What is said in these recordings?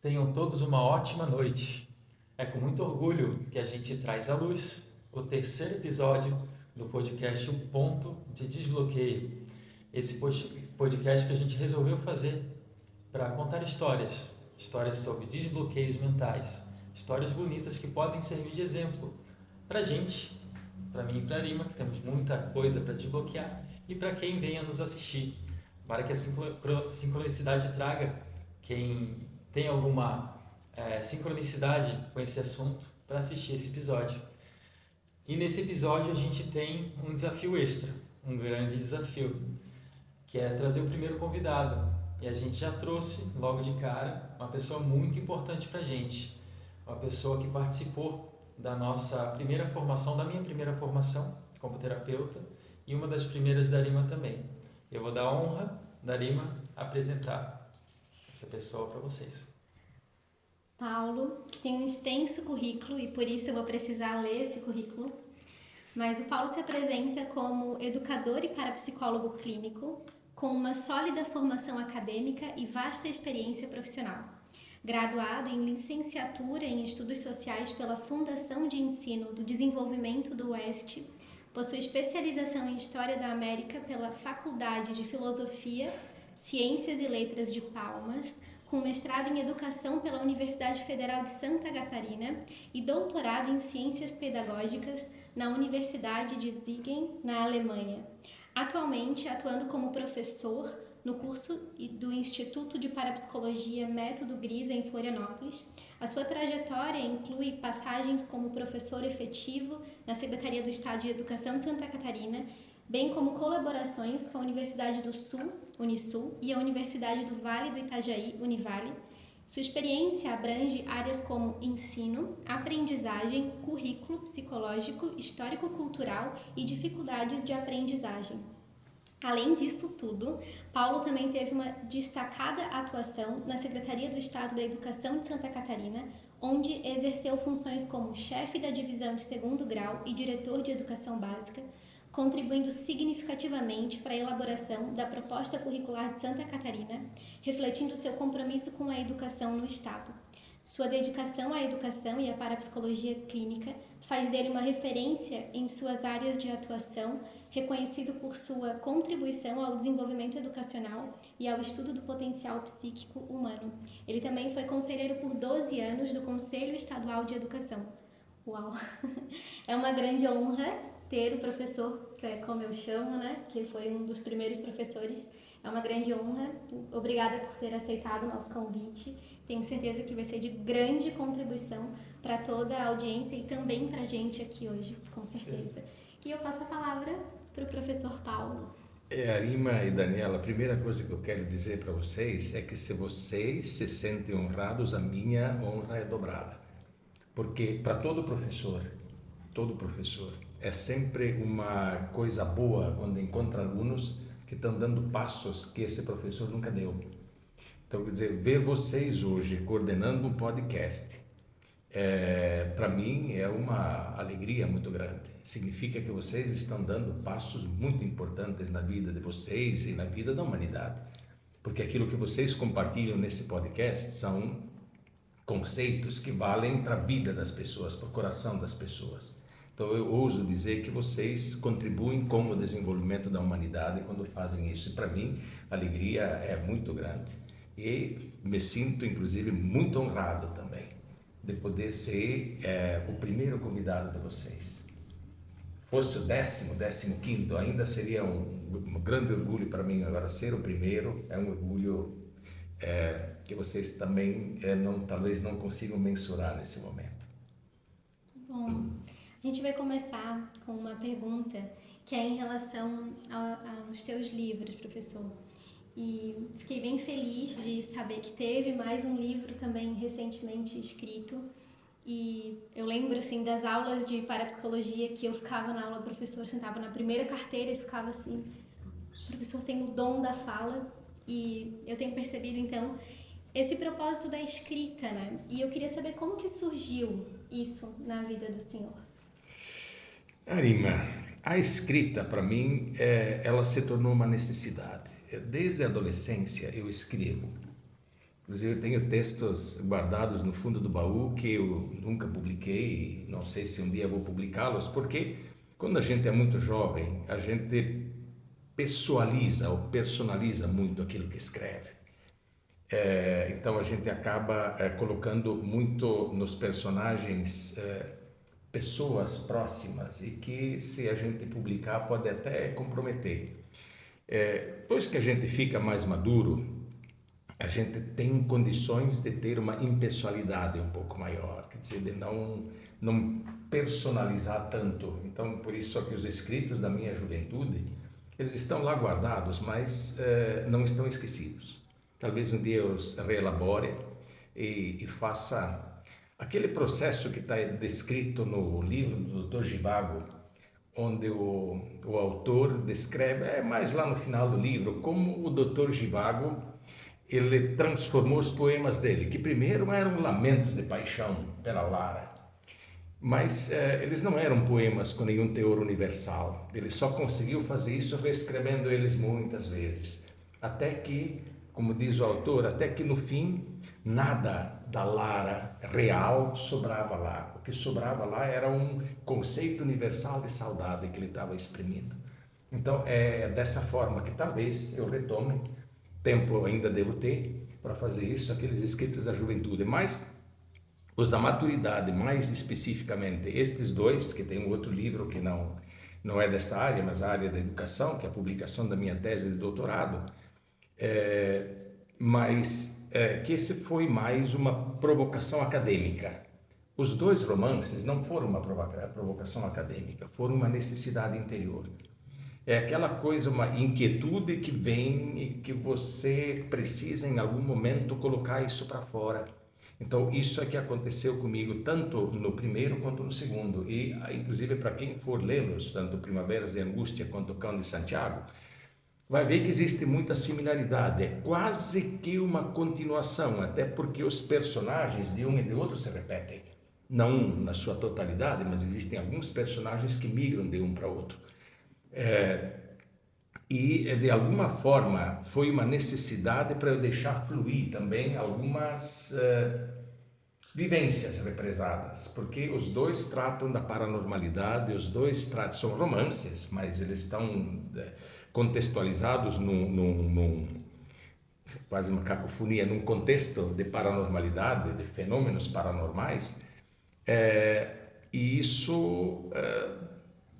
Tenham todos uma ótima noite. É com muito orgulho que a gente traz à luz o terceiro episódio do podcast O Ponto de Desbloqueio. Esse podcast que a gente resolveu fazer para contar histórias sobre desbloqueios mentais, histórias bonitas que podem servir de exemplo para a gente, para mim e para a Arima, que temos muita coisa para desbloquear, e para quem venha nos assistir, para que a sincronicidade traga quem tem alguma sincronicidade com esse assunto para assistir esse episódio. E nesse episódio a gente tem um desafio extra, um grande desafio, que é trazer o primeiro convidado. E a gente já trouxe, logo de cara, uma pessoa muito importante para a gente, uma pessoa que participou da nossa primeira formação, da minha primeira formação como terapeuta, e uma das primeiras da Arima também. Eu vou dar a honra da Arima apresentar essa pessoa para vocês. Paulo, que tem um extenso currículo e por isso eu vou precisar ler esse currículo. Mas o Paulo se apresenta como educador e parapsicólogo clínico, com uma sólida formação acadêmica e vasta experiência profissional. Graduado em licenciatura em Estudos Sociais pela Fundação de Ensino do Desenvolvimento do Oeste, possui especialização em História da América pela Faculdade de Filosofia, Ciências e Letras de Palmas, com mestrado em Educação pela Universidade Federal de Santa Catarina e doutorado em Ciências Pedagógicas na Universidade de Siegen, na Alemanha. Atualmente atuando como professor no curso do Instituto de Parapsicologia Método Grisa em Florianópolis. A sua trajetória inclui passagens como professor efetivo na Secretaria do Estado de Educação de Santa Catarina, bem como colaborações com a Universidade do Sul, Unisul, e a Universidade do Vale do Itajaí, Univale. Sua experiência abrange áreas como ensino, aprendizagem, currículo psicológico, histórico-cultural e dificuldades de aprendizagem. Além disso tudo, Paulo também teve uma destacada atuação na Secretaria do Estado da Educação de Santa Catarina, onde exerceu funções como chefe da divisão de segundo grau e diretor de educação básica, contribuindo significativamente para a elaboração da proposta curricular de Santa Catarina, refletindo seu compromisso com a educação no Estado. Sua dedicação à educação e à parapsicologia clínica faz dele uma referência em suas áreas de atuação, reconhecido por sua contribuição ao desenvolvimento educacional e ao estudo do potencial psíquico humano. Ele também foi conselheiro por 12 anos do Conselho Estadual de Educação. Uau! É uma grande honra ter o professor, que é como eu chamo, né, que foi um dos primeiros professores. É uma grande honra. Obrigada por ter aceitado o nosso convite. Tenho certeza que vai ser de grande contribuição para toda a audiência e também para a gente aqui hoje, com certeza. E eu passo a palavra para o professor Paulo. Arima e Daniela, a primeira coisa que eu quero dizer para vocês é que se vocês se sentem honrados, a minha honra é dobrada. Porque para todo professor, é sempre uma coisa boa quando encontra alunos que estão dando passos que esse professor nunca deu. Então, quer dizer, ver vocês hoje coordenando um podcast, para mim é uma alegria muito grande. Significa que vocês estão dando passos muito importantes na vida de vocês e na vida da humanidade. Porque aquilo que vocês compartilham nesse podcast são conceitos que valem para a vida das pessoas, para o coração das pessoas. Então eu ouso dizer que vocês contribuem com o desenvolvimento da humanidade quando fazem isso. E para mim a alegria é muito grande. E me sinto inclusive muito honrado também de poder ser o primeiro convidado de vocês. Fosse o 15º, ainda seria um grande orgulho para mim. Agora ser o primeiro é um orgulho que vocês também talvez não consigam mensurar nesse momento. Bom, a gente vai começar com uma pergunta que é em relação aos teus livros, professor. E fiquei bem feliz de saber que teve mais um livro também recentemente escrito. E eu lembro assim das aulas de parapsicologia que eu ficava na aula, o professor sentava na primeira carteira e ficava assim: o professor tem o dom da fala. E eu tenho percebido então esse propósito da escrita, né? E eu queria saber como que surgiu isso na vida do senhor. Arima, a escrita para mim ela se tornou uma necessidade. Desde a adolescência eu escrevo. Inclusive, eu tenho textos guardados no fundo do baú que eu nunca publiquei, não sei se um dia vou publicá-los, porque quando a gente é muito jovem, a gente pessoaliza ou personaliza muito aquilo que escreve. Então a gente acaba colocando muito nos personagens pessoas próximas e que, se a gente publicar, pode até comprometer. Depois que a gente fica mais maduro, a gente tem condições de ter uma impessoalidade um pouco maior, quer dizer, de não personalizar tanto. Então, por isso é que os escritos da minha juventude, eles estão lá guardados, mas não estão esquecidos. Talvez um dia eu os reelabore e faça aquele processo que está descrito no livro do Dr. Zhivago, onde o autor descreve, mais lá no final do livro, como o Dr. Zhivago ele transformou os poemas dele, que primeiro eram lamentos de paixão pela Lara, mas eles não eram poemas com nenhum teor universal. Ele só conseguiu fazer isso reescrevendo eles muitas vezes, até que, como diz o autor, até que no fim nada da Lara real sobrava lá. O que sobrava lá era um conceito universal de saudade que ele estava exprimindo. Então é dessa forma que talvez eu retome. Tempo eu ainda devo ter para fazer isso, aqueles escritos da juventude, mas os da maturidade, mais especificamente estes dois, que tem um outro livro que não é dessa área, mas a área da educação, que é a publicação da minha tese de doutorado, que esse foi mais uma provocação acadêmica. Os dois romances não foram uma provocação acadêmica, foram uma necessidade interior. É aquela coisa, uma inquietude que vem e que você precisa em algum momento colocar isso para fora. Então isso é que aconteceu comigo tanto no primeiro quanto no segundo, e inclusive para quem for lê-los, tanto Primaveras de Angústia quanto O Cão de Santiago, vai ver que existe muita similaridade, é quase que uma continuação, até porque os personagens de um e de outro se repetem, não na sua totalidade, mas existem alguns personagens que migram de um para outro. E de alguma forma foi uma necessidade para eu deixar fluir também algumas vivências represadas, porque os dois tratam da paranormalidade, os dois são romances, mas eles estão contextualizados num quase uma cacofonia, num contexto de paranormalidade, de fenômenos paranormais, e isso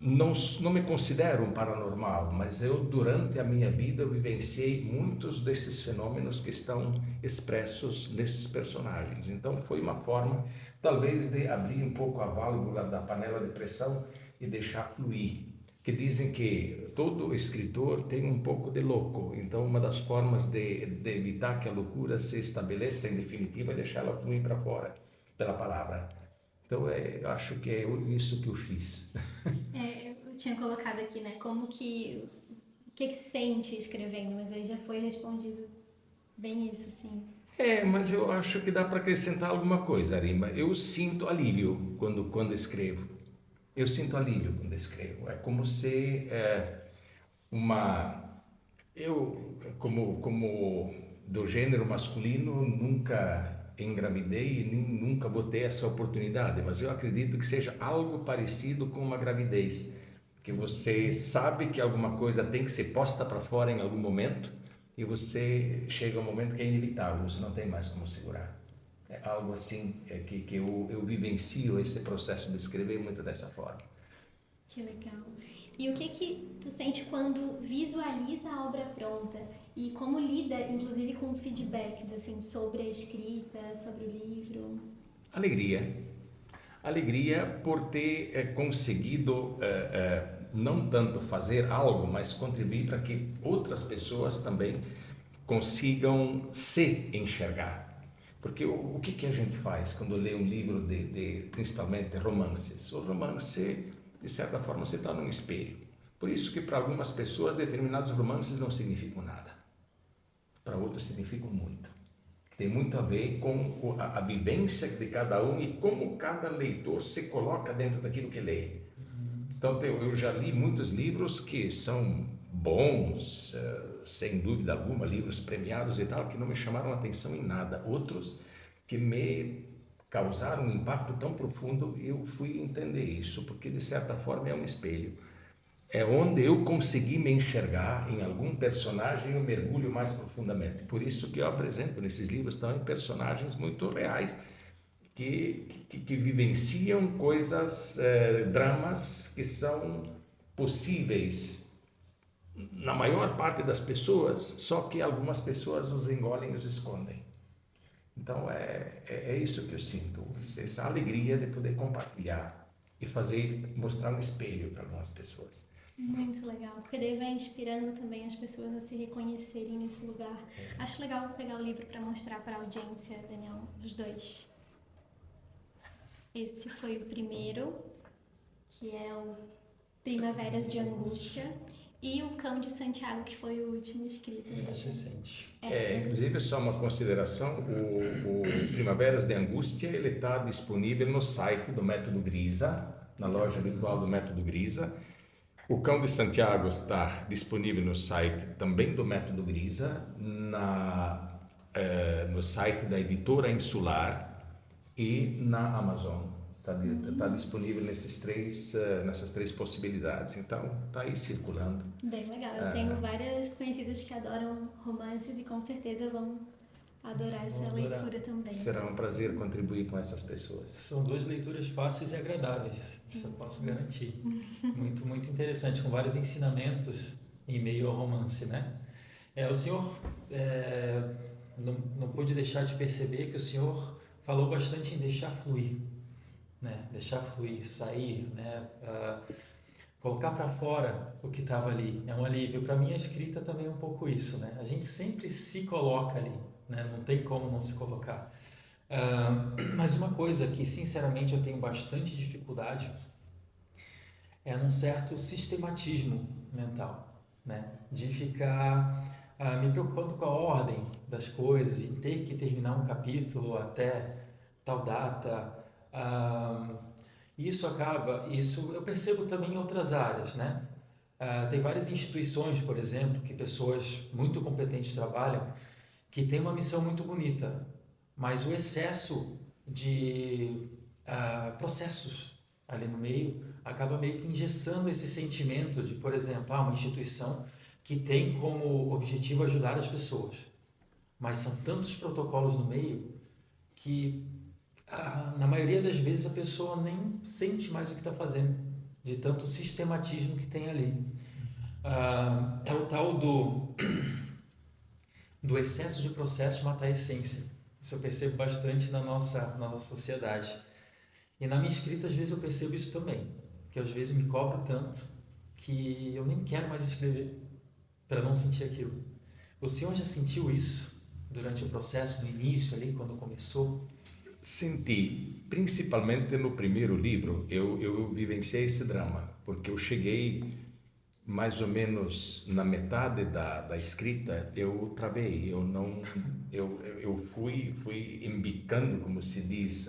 não me considero um paranormal, mas eu, durante a minha vida, eu vivenciei muitos desses fenômenos que estão expressos nesses personagens. Então, foi uma forma, talvez, de abrir um pouco a válvula da panela de pressão e deixar fluir. Que dizem que todo escritor tem um pouco de louco. Então, uma das formas de evitar que a loucura se estabeleça em definitiva é deixar ela fluir para fora, pela palavra. Então, eu acho que é isso que eu fiz. Eu tinha colocado aqui, né, como que, o que sente escrevendo, mas aí já foi respondido bem isso, assim. Mas eu acho que dá para acrescentar alguma coisa, Arima. Eu sinto alívio quando escrevo. Eu sinto alívio quando escrevo. É como se eu, como do gênero masculino, nunca engravidei e nunca vou ter essa oportunidade, mas eu acredito que seja algo parecido com uma gravidez, que você sabe que alguma coisa tem que ser posta para fora em algum momento e você chega a um momento que é inevitável, você não tem mais como segurar. É algo assim que eu vivencio esse processo de escrever muito dessa forma. Que legal. E o que tu sente quando visualiza a obra pronta? E como lida, inclusive, com feedbacks, assim, sobre a escrita, sobre o livro? Alegria. Alegria por ter conseguido não tanto fazer algo, mas contribuir para que outras pessoas também consigam se enxergar. Porque o que a gente faz quando lê um livro principalmente romances? O romance, de certa forma, você está num espelho. Por isso que para algumas pessoas determinados romances não significam nada. Para outros significam muito. Tem muito a ver com a vivência de cada um e como cada leitor se coloca dentro daquilo que lê. Então eu já li muitos livros que são bons, sem dúvida alguma, livros premiados e tal, que não me chamaram a atenção em nada. Outros que me causaram um impacto tão profundo, eu fui entender isso, porque de certa forma é um espelho. É onde eu consegui me enxergar em algum personagem, eu mergulho mais profundamente. Por isso que eu apresento nesses livros também personagens muito reais, que vivenciam coisas, dramas que são possíveis na maior parte das pessoas, só que algumas pessoas os engolem e os escondem. Então é isso que eu sinto, essa alegria de poder compartilhar e mostrar um espelho para algumas pessoas. Muito legal, porque daí vai inspirando também as pessoas a se reconhecerem nesse lugar. Acho legal pegar o livro para mostrar para a audiência, Daniel, os dois. Esse foi o primeiro, que é o Primaveras de Angústia, e o Cão de Santiago, que foi o último escrito. Mais recente. Inclusive, só uma consideração, o Primaveras de Angústia, ele está disponível no site do Método Grisa, na loja virtual do Método Grisa. O Cão de Santiago está disponível no site também do Método Grisa, no site da Editora Insular e na Amazon. Está disponível nessas três possibilidades. Então, está aí circulando. Bem legal. Eu tenho várias conhecidas que adoram romances e com certeza vão adorar essa leitura também. Será um prazer contribuir com essas pessoas. São duas leituras fáceis e agradáveis, isso eu posso garantir. Muito, muito interessante, com vários ensinamentos em meio ao romance, né? O senhor não pude deixar de perceber que o senhor falou bastante em deixar fluir, né? Deixar fluir, sair, né? Colocar para fora o que estava ali. É um alívio. Para mim, a escrita também é um pouco isso, né? A gente sempre se coloca ali, né? Não tem como não se colocar. Mas uma coisa que, sinceramente, eu tenho bastante dificuldade é num certo sistematismo mental, né? De ficar me preocupando com a ordem das coisas e ter que terminar um capítulo até tal data. Isso eu percebo também em outras áreas, né? Tem várias instituições, por exemplo, que pessoas muito competentes trabalham, que tem uma missão muito bonita, mas o excesso de processos ali no meio acaba meio que engessando esse sentimento de, por exemplo, uma instituição que tem como objetivo ajudar as pessoas, mas são tantos protocolos no meio que na maioria das vezes a pessoa nem sente mais o que está fazendo, de tanto sistematismo que tem ali. É o tal do excesso de processo matar a essência. Isso eu percebo bastante na nossa sociedade. E na minha escrita, às vezes, eu percebo isso também, que às vezes me cobro tanto que eu nem quero mais escrever para não sentir aquilo. O senhor já sentiu isso durante o processo, no início ali, quando começou? Senti, principalmente no primeiro livro, eu vivenciei esse drama, porque eu cheguei mais ou menos na metade da escrita, eu travei, eu fui embicando, como se diz,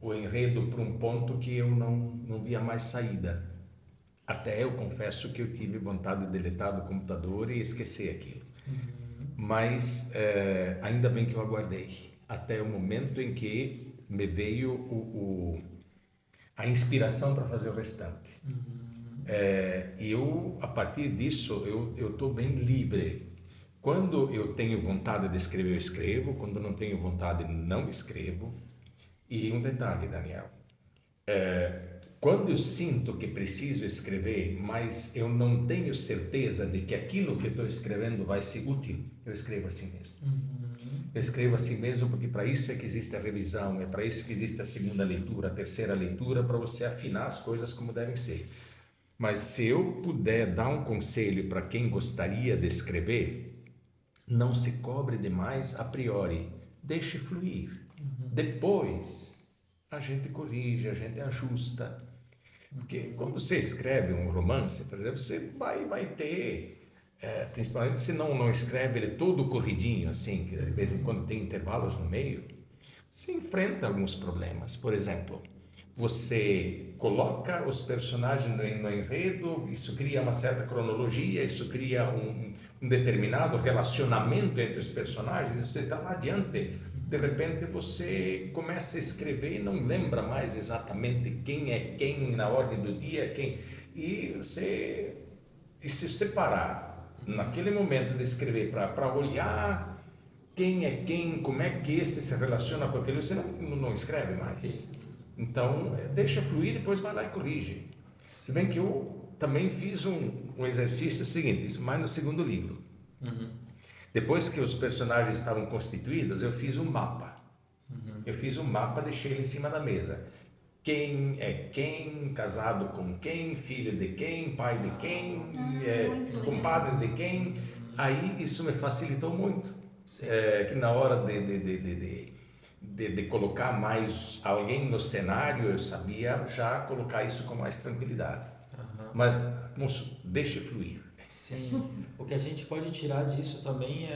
o enredo para um ponto que eu não via mais saída. Até eu confesso que eu tive vontade de deletar do computador e esquecer aquilo. Mas ainda bem que eu aguardei até o momento em que me veio a inspiração para fazer o restante. A partir disso, eu estou bem livre. Quando eu tenho vontade de escrever, eu escrevo. Quando não tenho vontade, não escrevo. E um detalhe, Daniel. Quando eu sinto que preciso escrever, mas eu não tenho certeza de que aquilo que estou escrevendo vai ser útil, eu escrevo assim mesmo. Eu escrevo assim mesmo porque para isso é que existe a revisão, é para isso que existe a segunda leitura, a terceira leitura, para você afinar as coisas como devem ser. Mas se eu puder dar um conselho para quem gostaria de escrever, não se cobre demais a priori, deixe fluir. Depois a gente corrige, a gente ajusta. Porque quando você escreve um romance, por exemplo, você vai ter... principalmente se não escreve ele todo corridinho, assim, que de vez em quando tem intervalos no meio, se enfrenta alguns problemas. Por exemplo, você coloca os personagens no enredo, isso cria uma certa cronologia, isso cria um determinado relacionamento entre os personagens, e você está lá adiante. De repente você começa a escrever e não lembra mais exatamente quem é quem na ordem do dia, e se separar naquele momento de escrever para olhar quem é quem, como é que esse se relaciona com aquele, você não escreve mais. Então, deixa fluir, depois vai lá e corrige. Se bem que eu também fiz um exercício seguinte, isso mais no segundo livro. Depois que os personagens estavam constituídos, eu fiz um mapa. Eu fiz um mapa, deixei ele em cima da mesa. Quem é quem, casado com quem, filho de quem, pai de quem, compadre de quem. Aí isso me facilitou muito. Que na hora de colocar mais alguém no cenário, eu sabia já colocar isso com mais tranquilidade. Mas, moço, deixe fluir. Sim, o que a gente pode tirar disso também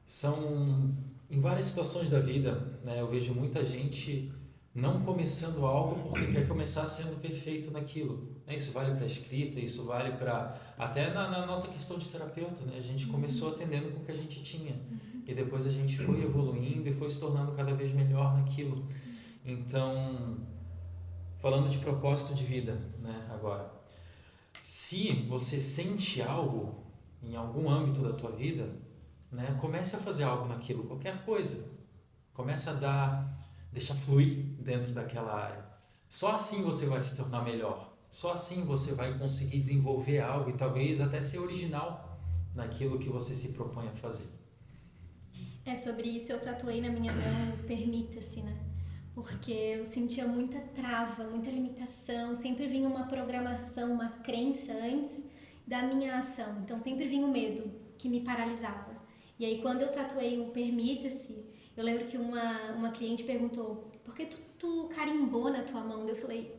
são em várias situações da vida, né? Eu vejo muita gente não começando algo porque quer começar sendo perfeito naquilo, né? Isso vale para a escrita, isso vale para até na nossa questão de terapeuta, né? A gente começou atendendo com o que a gente tinha e depois a gente foi evoluindo e foi se tornando cada vez melhor naquilo. Então, falando de propósito de vida, né? Agora, se você sente algo em algum âmbito da tua vida, né, comece a fazer algo naquilo, qualquer coisa. Comece a deixar fluir dentro daquela área. Só assim você vai se tornar melhor. Só assim você vai conseguir desenvolver algo e talvez até ser original naquilo que você se propõe a fazer. Sobre isso eu tatuei na minha mão, permita-se, né? Porque eu sentia muita trava, muita limitação, sempre vinha uma programação, uma crença antes da minha ação. Então sempre vinha o medo que me paralisava. E aí quando eu tatuei o permita-se, eu lembro que uma cliente perguntou: por que tu carimbou na tua mão? Eu falei: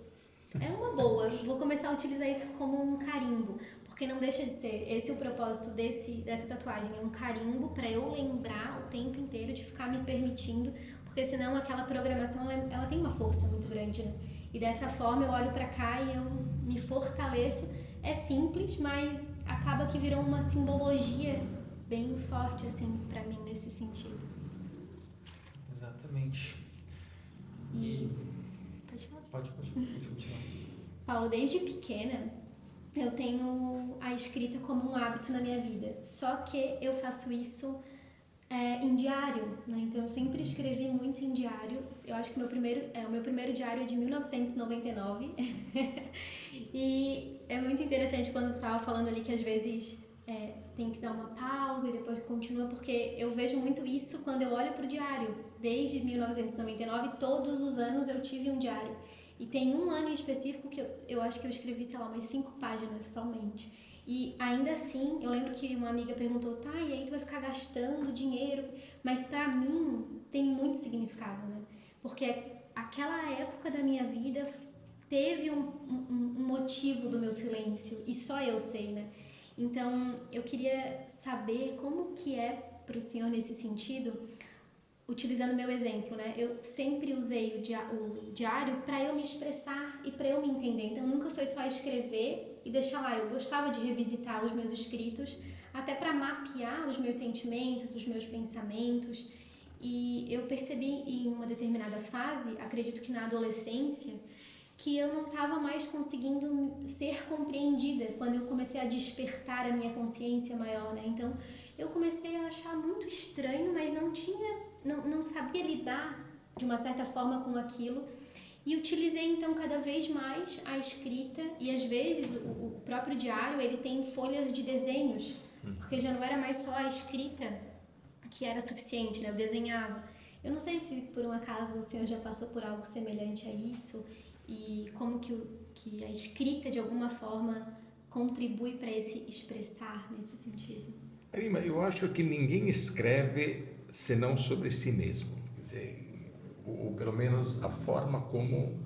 é uma boa, vou começar a utilizar isso como um carimbo, porque não deixa de ser, esse é o propósito dessa tatuagem, é um carimbo para eu lembrar o tempo inteiro de ficar me permitindo, porque senão aquela programação ela tem uma força muito grande, né? E dessa forma eu olho para cá e eu me fortaleço. É simples, mas acaba que virou uma simbologia bem forte assim para mim nesse sentido. Exatamente. E pode falar? Pode continuar. Paulo, desde pequena eu tenho a escrita como um hábito na minha vida, só que eu faço isso em diário, né? Então eu sempre escrevi muito em diário. Eu acho que o meu primeiro diário é de 1999 e é muito interessante quando você estava falando ali que às vezes tem que dar uma pausa e depois continua, porque eu vejo muito isso quando eu olho para o diário. Desde 1999, todos os anos eu tive um diário. E tem um ano em específico que eu acho que eu escrevi, sei lá, umas 5 páginas somente. E ainda assim, eu lembro que uma amiga perguntou: tá, e aí tu vai ficar gastando dinheiro? Mas pra mim tem muito significado, né? Porque aquela época da minha vida teve um motivo do meu silêncio e só eu sei, né? Então eu queria saber como que é pro senhor nesse sentido, utilizando meu exemplo, né? Eu sempre usei o diário para eu me expressar e para eu me entender. Então nunca foi só escrever e deixar lá. Eu gostava de revisitar os meus escritos, até para mapear os meus sentimentos, os meus pensamentos. E eu percebi em uma determinada fase, acredito que na adolescência, que eu não estava mais conseguindo ser compreendida quando eu comecei a despertar a minha consciência maior, né? Então eu comecei a achar muito estranho, mas não sabia lidar de uma certa forma com aquilo, e utilizei então cada vez mais a escrita, e às vezes o próprio diário ele tem folhas de desenhos, porque já não era mais só a escrita que era suficiente, né? Eu desenhava. Eu não sei se por um acaso o senhor já passou por algo semelhante a isso e como que a escrita de alguma forma contribui para esse expressar nesse sentido. Arima, eu acho que ninguém escreve senão sobre si mesmo, quer dizer, ou pelo menos a forma como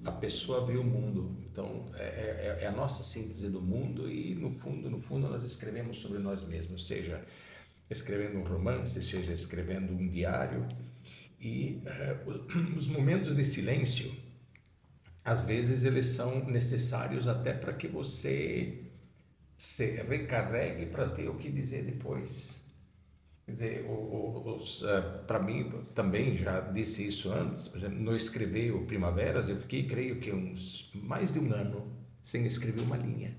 a pessoa vê o mundo. Então é a nossa síntese do mundo, e no fundo nós escrevemos sobre nós mesmos, seja escrevendo um romance, seja escrevendo um diário. E os momentos de silêncio às vezes eles são necessários até para que você se recarregue para ter o que dizer depois. Quer dizer, para mim, também já disse isso antes, por exemplo, no escrever o Primaveras, eu fiquei, creio que mais de um ano sem escrever uma linha,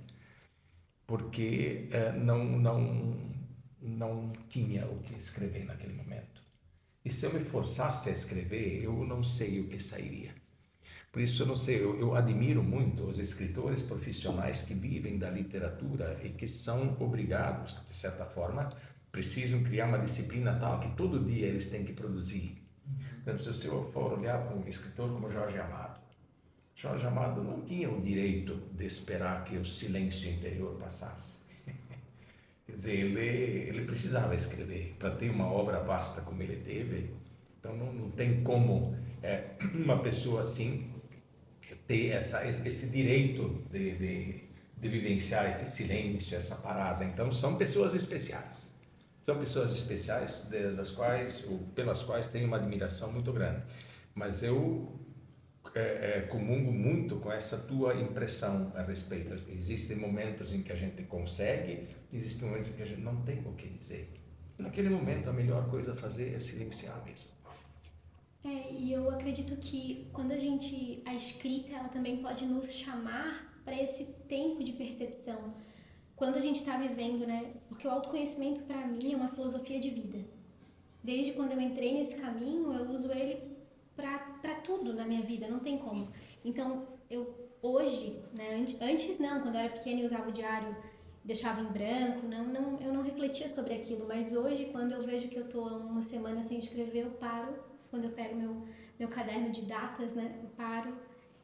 porque não tinha o que escrever naquele momento. E se eu me forçasse a escrever, eu não sei o que sairia. Por isso, eu não sei, eu admiro muito os escritores profissionais que vivem da literatura e que são obrigados, de certa forma, precisam criar uma disciplina tal que todo dia eles têm que produzir. Por exemplo, se eu for olhar para um escritor como Jorge Amado não tinha o direito de esperar que o silêncio interior passasse. Quer dizer, ele precisava escrever para ter uma obra vasta como ele teve. Então, não tem como uma pessoa assim ter esse direito de vivenciar esse silêncio, essa parada. Então, são pessoas especiais. São pessoas especiais pelas quais tenho uma admiração muito grande. Mas eu comungo muito com essa tua impressão a respeito. Existem momentos em que a gente consegue, existem momentos em que a gente não tem o que dizer. Naquele momento, a melhor coisa a fazer é silenciar mesmo. E eu acredito que quando a escrita, ela também pode nos chamar para esse tempo de percepção. Quando a gente está vivendo, né? Porque o autoconhecimento, para mim, é uma filosofia de vida. Desde quando eu entrei nesse caminho, eu uso ele para tudo na minha vida, não tem como. Então, eu hoje, né? Antes não, quando eu era pequena e usava o diário, deixava em branco, eu não refletia sobre aquilo. Mas hoje, quando eu vejo que eu estou uma semana sem escrever, eu paro. Quando eu pego meu caderno de datas, né? Eu paro.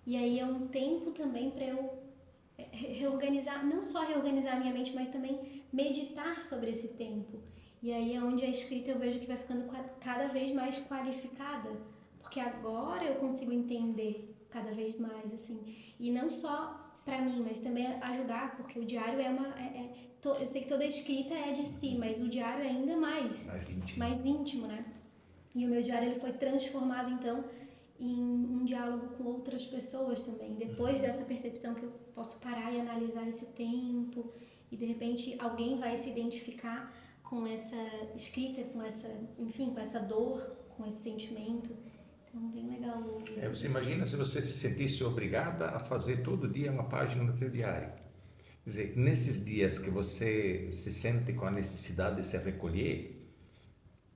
E aí é um tempo também para eu reorganizar, não só reorganizar a minha mente, mas também meditar sobre esse tempo. E aí é onde a escrita eu vejo que vai ficando cada vez mais qualificada, porque agora eu consigo entender cada vez mais, assim. E não só para mim, mas também ajudar, porque o diário eu sei que toda escrita é de si, mas o diário é ainda mais íntimo, né? E o meu diário ele foi transformado, então, em um diálogo com outras pessoas também. Depois dessa percepção que eu posso parar e analisar esse tempo, e de repente alguém vai se identificar com essa escrita, com essa dor, com esse sentimento. Então, bem legal. Você imagina se você se sentisse obrigada a fazer todo dia uma página no teu diário. Quer dizer, nesses dias que você se sente com a necessidade de se recolher,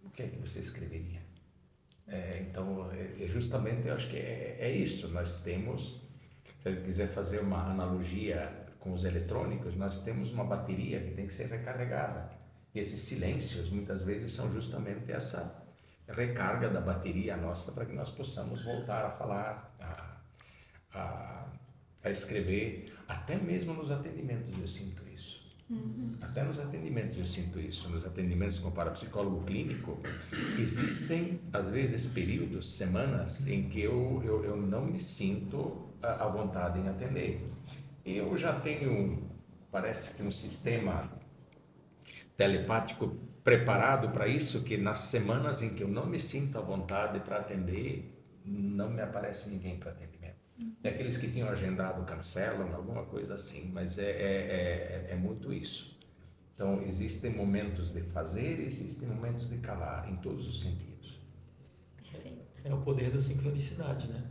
o que é que você escreveria? Então, justamente, eu acho que é isso. Nós temos, se a gente quiser fazer uma analogia com os eletrônicos, nós temos uma bateria que tem que ser recarregada. E esses silêncios, muitas vezes, são justamente essa recarga da bateria nossa para que nós possamos voltar a falar, a escrever. Até mesmo nos atendimentos eu sinto isso. Até nos atendimentos eu sinto isso. Nos atendimentos com parapsicólogo clínico, existem, às vezes, períodos, semanas, em que eu não me sinto à vontade em atender. Eu já tenho, parece que um sistema telepático preparado para isso, que nas semanas em que eu não me sinto à vontade para atender, não me aparece ninguém para atendimento. Aqueles que tinham agendado cancelam, alguma coisa assim, mas é muito isso. Então, existem momentos de fazer e existem momentos de calar, em todos os sentidos. Perfeito. É o poder da sincronicidade, né?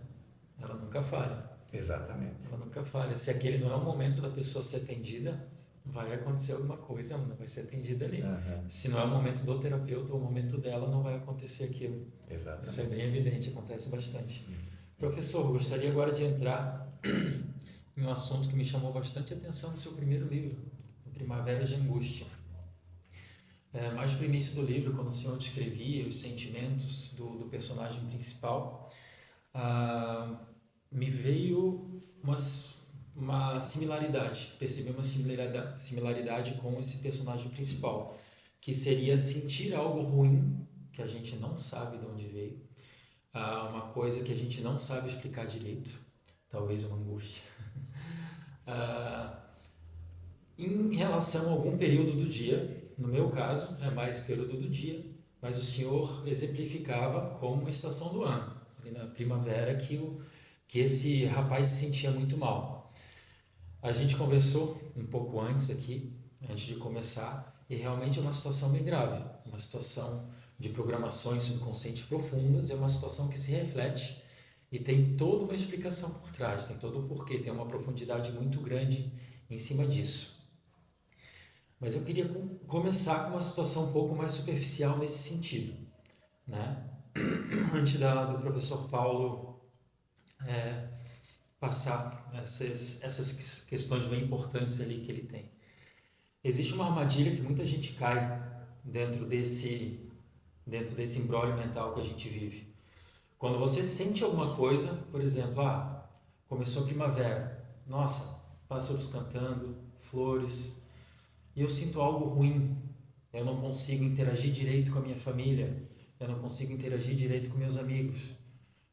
Ela nunca falha. Exatamente. Ela nunca falha. Se aquele não é o momento da pessoa ser atendida, vai acontecer alguma coisa, ela não vai ser atendida ali. Se não é o momento do terapeuta, ou o momento dela, não vai acontecer aquilo. Exatamente. Isso é bem evidente, acontece bastante. Professor, gostaria agora de entrar em um assunto que me chamou bastante atenção no seu primeiro livro, Primaveras de Angústia. Mais para o início do livro, quando o senhor descrevia os sentimentos do personagem principal, me veio uma similaridade, percebi uma similaridade com esse personagem principal, que seria sentir algo ruim, que a gente não sabe de onde veio, uma coisa que a gente não sabe explicar direito, talvez uma angústia, em relação a algum período do dia. No meu caso, é mais período do dia, mas o senhor exemplificava como uma estação do ano, ali na primavera, que que esse rapaz se sentia muito mal. A gente conversou um pouco antes aqui, antes de começar, e realmente é uma situação bem grave, uma situação de programações subconscientes profundas, é uma situação que se reflete e tem toda uma explicação por trás, tem todo o porquê, tem uma profundidade muito grande em cima disso. Mas eu queria começar com uma situação um pouco mais superficial nesse sentido, né? Antes do professor Paulo passar essas questões bem importantes ali que ele tem. Existe uma armadilha que muita gente cai dentro desse imbróglio mental que a gente vive. Quando você sente alguma coisa, por exemplo, começou a primavera, nossa, pássaros cantando, flores, e eu sinto algo ruim, eu não consigo interagir direito com a minha família, eu não consigo interagir direito com meus amigos,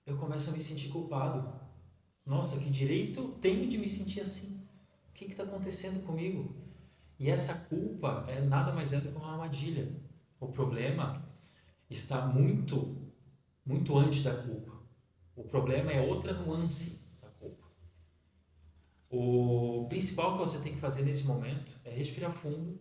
eu começo a me sentir culpado. Nossa, que direito eu tenho de me sentir assim? O que está acontecendo comigo? E essa culpa nada mais é do que uma armadilha. O problema está muito, muito antes da culpa. O problema é outra nuance da culpa. O principal que você tem que fazer nesse momento é respirar fundo,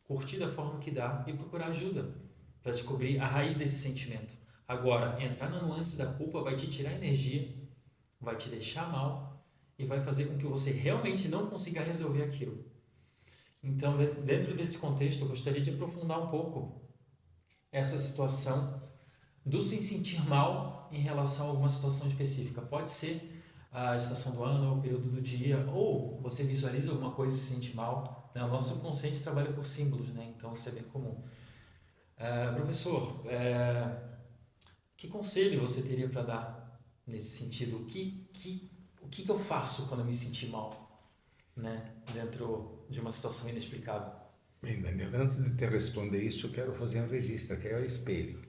curtir da forma que dá e procurar ajuda para descobrir a raiz desse sentimento. Agora, entrar na nuance da culpa vai te tirar energia, vai te deixar mal e vai fazer com que você realmente não consiga resolver aquilo. Então, dentro desse contexto, eu gostaria de aprofundar um pouco essa situação do se sentir mal em relação a alguma situação específica. Pode ser a estação do ano, o período do dia, ou você visualiza alguma coisa e se sente mal, né? O nosso subconsciente trabalha por símbolos, né? Então isso é bem comum. Professor, que conselho você teria para dar nesse sentido? O que eu faço quando eu me sentir mal, né? Dentro de uma situação inexplicável? Bem, Daniel, antes de te responder isso, eu quero fazer um registro, que é o espelho,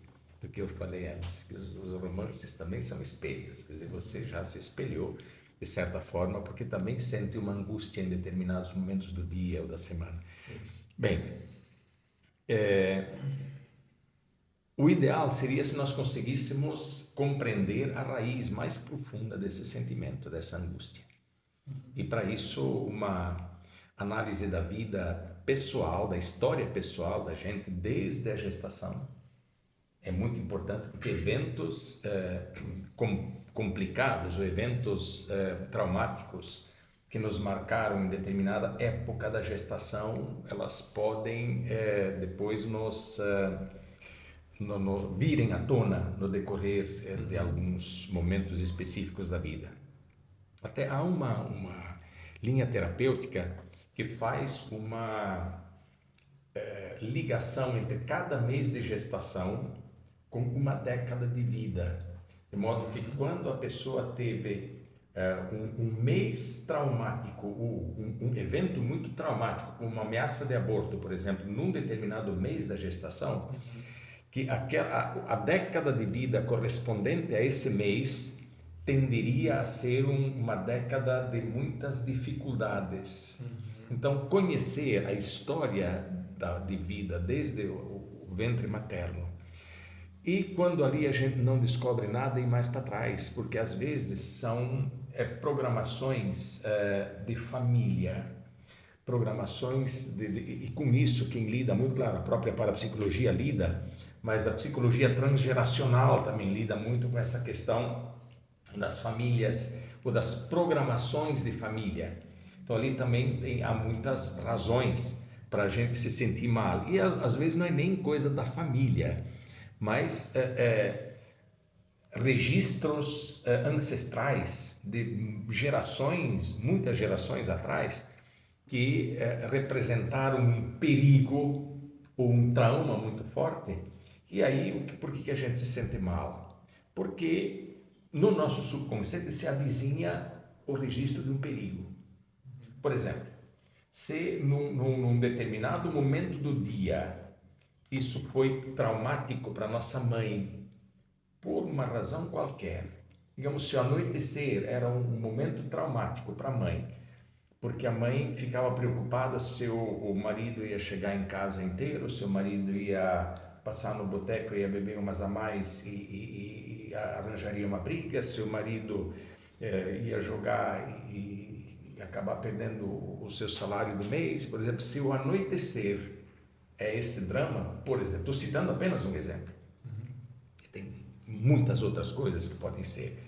do que eu falei antes, que os romances também são espelhos, quer dizer, você já se espelhou de certa forma, porque também sente uma angústia em determinados momentos do dia ou da semana. Isso. Bem, o ideal seria se nós conseguíssemos compreender a raiz mais profunda desse sentimento, dessa angústia. E para isso, uma análise da vida pessoal, da história pessoal da gente desde a gestação é muito importante, porque eventos complicados ou eventos traumáticos que nos marcaram em determinada época da gestação, elas podem depois nos virem à tona no decorrer de alguns momentos específicos da vida. Até há uma linha terapêutica que faz uma ligação entre cada mês de gestação com uma década de vida, de modo que quando a pessoa teve um mês traumático, um evento muito traumático, como uma ameaça de aborto, por exemplo, num determinado mês da gestação, que a década de vida correspondente a esse mês tenderia a ser uma década de muitas dificuldades. Então, conhecer a história de vida desde o ventre materno, e quando ali a gente não descobre nada, ir mais para trás, porque às vezes são programações de família, programações e com isso quem lida muito, claro, a própria parapsicologia lida, mas a psicologia transgeracional também lida muito com essa questão das famílias ou das programações de família. Então ali também há muitas razões para a gente se sentir mal, e às vezes não é nem coisa da família, mas registros ancestrais de gerações, muitas gerações atrás, que representaram um perigo ou um trauma muito forte. E aí, por que a gente se sente mal? Porque no nosso subconsciente se avizinha o registro de um perigo. Por exemplo, se num determinado momento do dia isso foi traumático para nossa mãe, por uma razão qualquer, digamos, se o anoitecer era um momento traumático para a mãe, porque a mãe ficava preocupada se o marido ia chegar em casa inteiro, se o marido ia passar no boteco, ia beber umas a mais e arranjaria uma briga, se o marido ia jogar e acabar perdendo o seu salário do mês. Por exemplo, se o anoitecer é esse drama, por exemplo, estou citando apenas um exemplo, tem muitas outras coisas que podem ser.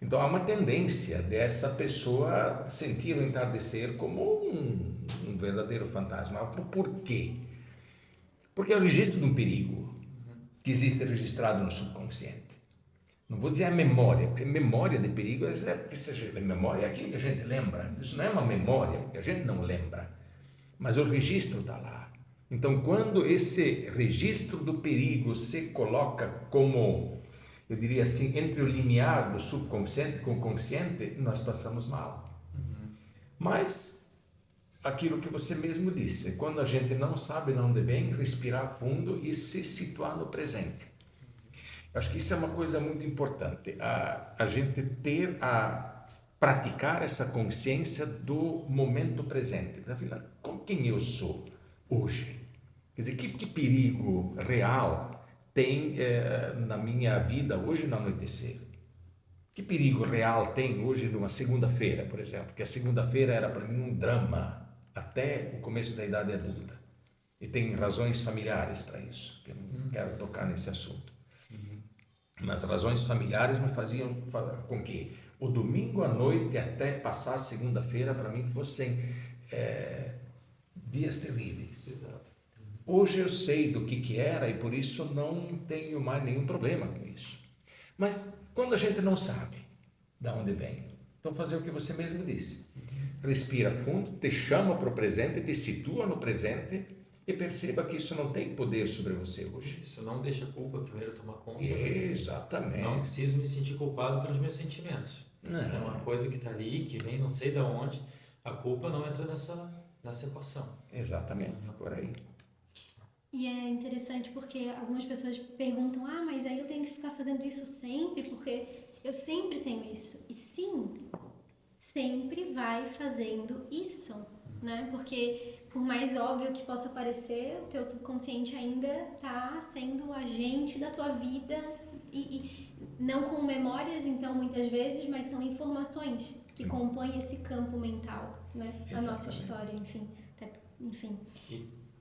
Então há uma tendência dessa pessoa sentir o entardecer como um verdadeiro fantasma. Por quê? Porque é o registro de um perigo que existe registrado no subconsciente. Não vou dizer a memória, porque memória de perigo é memória, é aquilo que a gente lembra. Isso não é uma memória, porque a gente não lembra. Mas o registro está lá. Então, quando esse registro do perigo se coloca como, eu diria assim, entre o limiar do subconsciente com o consciente, nós passamos mal. Mas, aquilo que você mesmo disse, quando a gente não sabe de onde vem, respirar fundo e se situar no presente. Eu acho que isso é uma coisa muito importante, a gente praticar essa consciência do momento presente. Afinal, quem eu sou hoje? Quer dizer, que perigo real tem na minha vida hoje no anoitecer? Que perigo real tem hoje numa segunda-feira, por exemplo? Porque a segunda-feira era para mim um drama até o começo da idade adulta. E tem razões familiares para isso, que eu não quero tocar nesse assunto. Mas razões familiares me faziam com que o domingo à noite até passar a segunda-feira para mim fossem dias terríveis. Exato. Hoje eu sei do que era e por isso não tenho mais nenhum problema com isso. Mas quando a gente não sabe de onde vem, então fazer o que você mesmo disse. Respira fundo, te chama para o presente, te situa no presente e perceba que isso não tem poder sobre você hoje. Isso não deixa a culpa primeiro tomar conta. Exatamente. Não preciso me sentir culpado pelos meus sentimentos. Não. É uma coisa que está ali, que vem não sei de onde. A culpa não entra nessa equação. Exatamente, por aí. E é interessante porque algumas pessoas perguntam, mas aí eu tenho que ficar fazendo isso sempre, porque eu sempre tenho isso. E sim, sempre vai fazendo isso, né? Porque por mais óbvio que possa parecer, o teu subconsciente ainda está sendo o agente da tua vida e não com memórias, então, muitas vezes, mas são informações que compõem esse campo mental, né? A nossa história, enfim.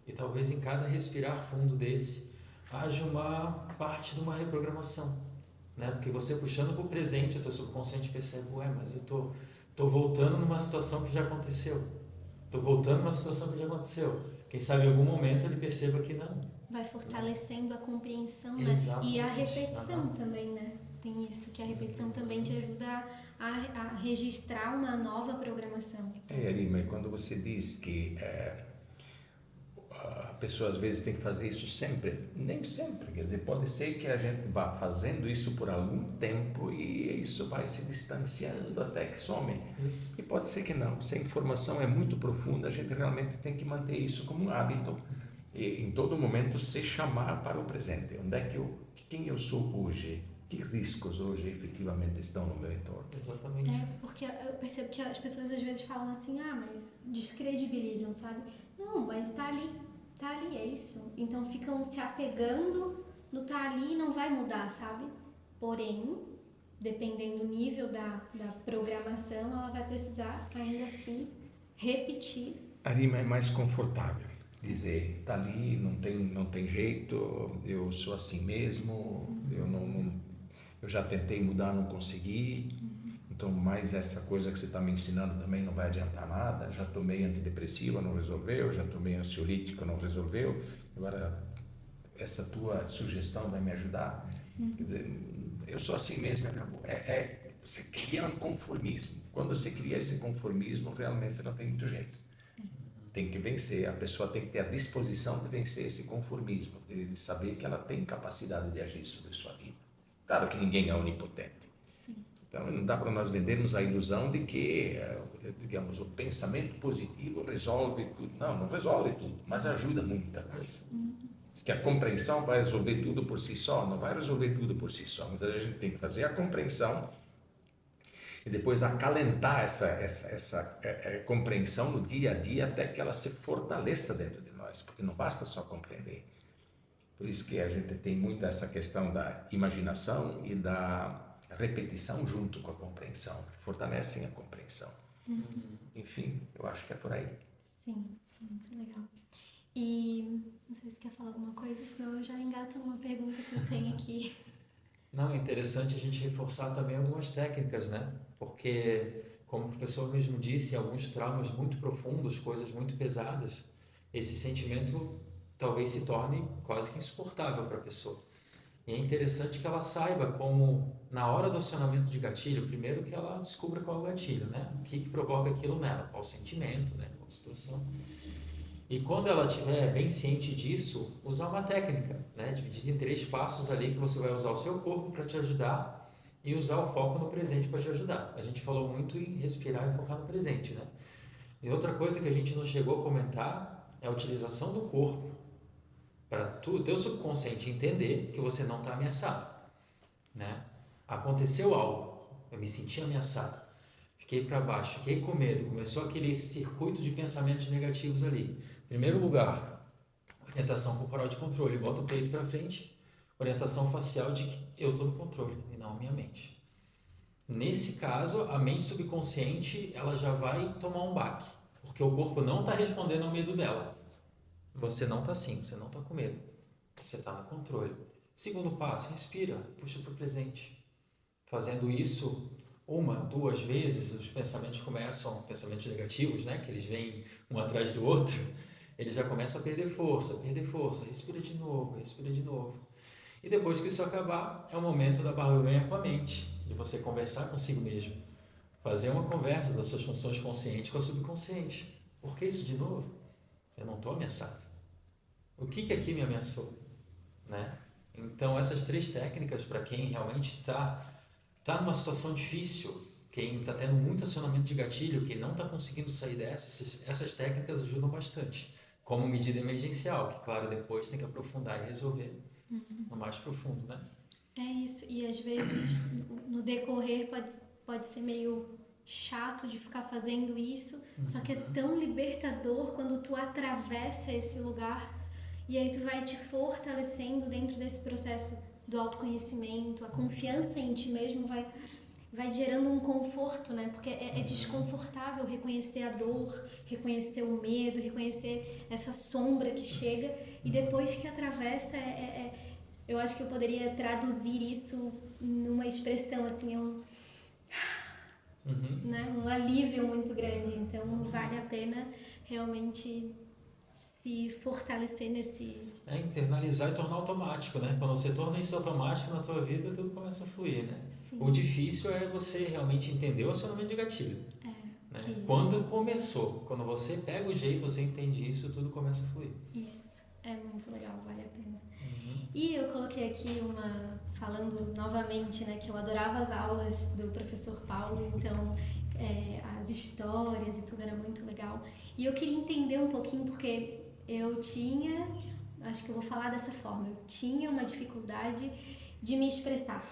E talvez em cada respirar fundo desse haja uma parte de uma reprogramação, né? Porque você puxando para o presente, o teu subconsciente percebe, mas eu tô voltando numa situação que já aconteceu. Estou voltando numa situação que já aconteceu. Quem sabe em algum momento ele perceba que não. Vai fortalecendo a compreensão, né? Exatamente. E a repetição também, né? Tem isso, que a repetição também te ajuda a registrar uma nova programação. Arima, quando você diz que a pessoa às vezes tem que fazer isso sempre, nem sempre, quer dizer, pode ser que a gente vá fazendo isso por algum tempo e isso vai se distanciando até que some. Isso. E pode ser que não, se a informação é muito profunda, a gente realmente tem que manter isso como um hábito e em todo momento se chamar para o presente. Onde é que quem eu sou hoje? Que riscos hoje efetivamente estão no meu entorno? Exatamente. Porque eu percebo que as pessoas às vezes falam assim, mas descredibilizam, sabe? Não, mas tá ali, é isso. Então ficam se apegando no tá ali e não vai mudar, sabe? Porém, dependendo do nível da programação, ela vai precisar ainda assim repetir. Arima, é mais confortável dizer, tá ali, não tem jeito, eu sou assim mesmo, eu já tentei mudar, não consegui, então mais essa coisa que você está me ensinando também não vai adiantar nada, já tomei antidepressiva, não resolveu, já tomei ansiolítico, não resolveu, agora essa tua sugestão vai me ajudar. Quer dizer, eu sou assim mesmo, acabou. Você cria um conformismo, quando você cria esse conformismo realmente não tem muito jeito. Tem que vencer, a pessoa tem que ter a disposição de vencer esse conformismo, de saber que ela tem capacidade de agir sobre a sua vida. Claro que ninguém é onipotente. Sim. Então não dá para nós vendermos a ilusão de que, digamos, o pensamento positivo resolve tudo. Não resolve tudo, mas ajuda muita coisa. Que a compreensão vai resolver tudo por si só, não vai resolver tudo por si só. Então a gente tem que fazer a compreensão e depois acalentar essa compreensão no dia a dia até que ela se fortaleça dentro de nós, porque não basta só compreender. Por isso que a gente tem muito essa questão da imaginação e da repetição junto com a compreensão, fortalecem a compreensão. Enfim, eu acho que é por aí. Sim, muito legal. E não sei se quer falar alguma coisa, senão eu já engato numa pergunta que eu tenho aqui. Não, é interessante a gente reforçar também algumas técnicas, né? Porque, como o professor mesmo disse, alguns traumas muito profundos, coisas muito pesadas, esse sentimento talvez se torne quase que insuportável para a pessoa. E é interessante que ela saiba como, na hora do acionamento de gatilho, primeiro que ela descubra qual é o gatilho, né? O que provoca aquilo nela, qual o sentimento, né? Qual a situação. E quando ela estiver bem ciente disso, usar uma técnica, né? Dividida em 3 passos ali que você vai usar o seu corpo para te ajudar e usar o foco no presente para te ajudar. A gente falou muito em respirar e focar no presente, né? E outra coisa que a gente não chegou a comentar é a utilização do corpo para o teu subconsciente entender que você não está ameaçado, né? Aconteceu algo, eu me senti ameaçado, fiquei para baixo, fiquei com medo, começou aquele circuito de pensamentos negativos ali. Primeiro lugar, orientação corporal de controle, bota o peito para frente, orientação facial de que eu estou no controle e não a minha mente. Nesse caso, a mente subconsciente ela já vai tomar um baque, porque o corpo não está respondendo ao medo dela. Você não está assim, você não está com medo, você está no controle. Segundo passo, respira, puxa para o presente. Fazendo isso 1, 2 vezes, os pensamentos começam, pensamentos negativos, né, que eles vêm um atrás do outro, ele já começa a perder força, respira de novo, respira de novo. E depois que isso acabar, é o momento da barganha com a mente, de você conversar consigo mesmo, fazer uma conversa das suas funções conscientes com a subconsciente. Por que isso de novo? Eu não estou ameaçado. O que aqui me ameaçou? Né? Então, essas 3 técnicas, para quem realmente está numa situação difícil, quem está tendo muito acionamento de gatilho, quem não está conseguindo sair dessas, essas técnicas ajudam bastante. Como medida emergencial, que, claro, depois tem que aprofundar e resolver no mais profundo, né? É isso, e às vezes no decorrer pode ser meio chato de ficar fazendo isso, só que é tão libertador quando tu atravessa esse lugar e aí tu vai te fortalecendo dentro desse processo do autoconhecimento, a confiança em ti mesmo vai gerando um conforto, né? Porque é desconfortável reconhecer a dor, reconhecer o medo, reconhecer essa sombra que chega e depois que atravessa eu acho que eu poderia traduzir isso numa expressão assim, né? Um alívio muito grande. Então vale a pena realmente se fortalecer nesse... Internalizar e tornar automático, né? Quando você torna isso automático na tua vida, tudo começa a fluir, né? Sim. O difícil é você realmente entender o acionamento de gatilho. Né? Que... Quando começou, quando você pega o jeito, você entende isso, tudo começa a fluir. Isso, é muito legal, vale a pena. E eu coloquei aqui falando novamente, né, que eu adorava as aulas do professor Paulo, então as histórias e tudo era muito legal. E eu queria entender um pouquinho, porque acho que eu vou falar dessa forma, eu tinha uma dificuldade de me expressar.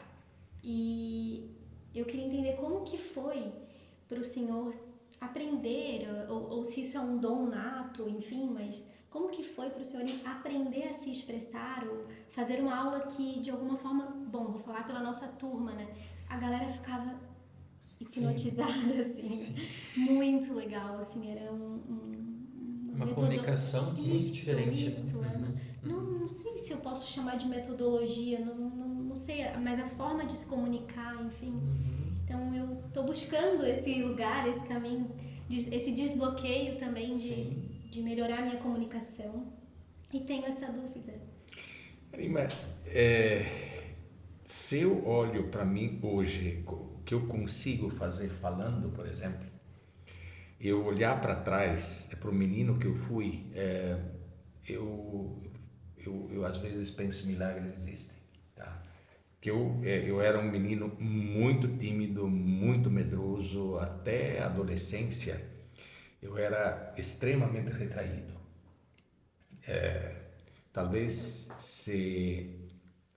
E eu queria entender como que foi para o senhor aprender, ou se isso é um dom nato, enfim, mas... Como que foi para o senhor aprender a se expressar ou fazer uma aula que, de alguma forma, vou falar pela nossa turma, né? A galera ficava hipnotizada, assim. Sim. Muito legal, assim, era uma comunicação muito diferente. Né? Não sei se eu posso chamar de metodologia, não sei, mas a forma de se comunicar, enfim. Então, eu estou buscando esse lugar, esse caminho, esse desbloqueio também de melhorar a minha comunicação e tenho essa dúvida. Marima, se eu olho para mim hoje, o que eu consigo fazer falando, por exemplo, eu olhar para trás, para o menino que eu fui, eu às vezes penso milagres existem, tá? Que eu era um menino muito tímido, muito medroso, até a adolescência eu era extremamente retraído. Talvez se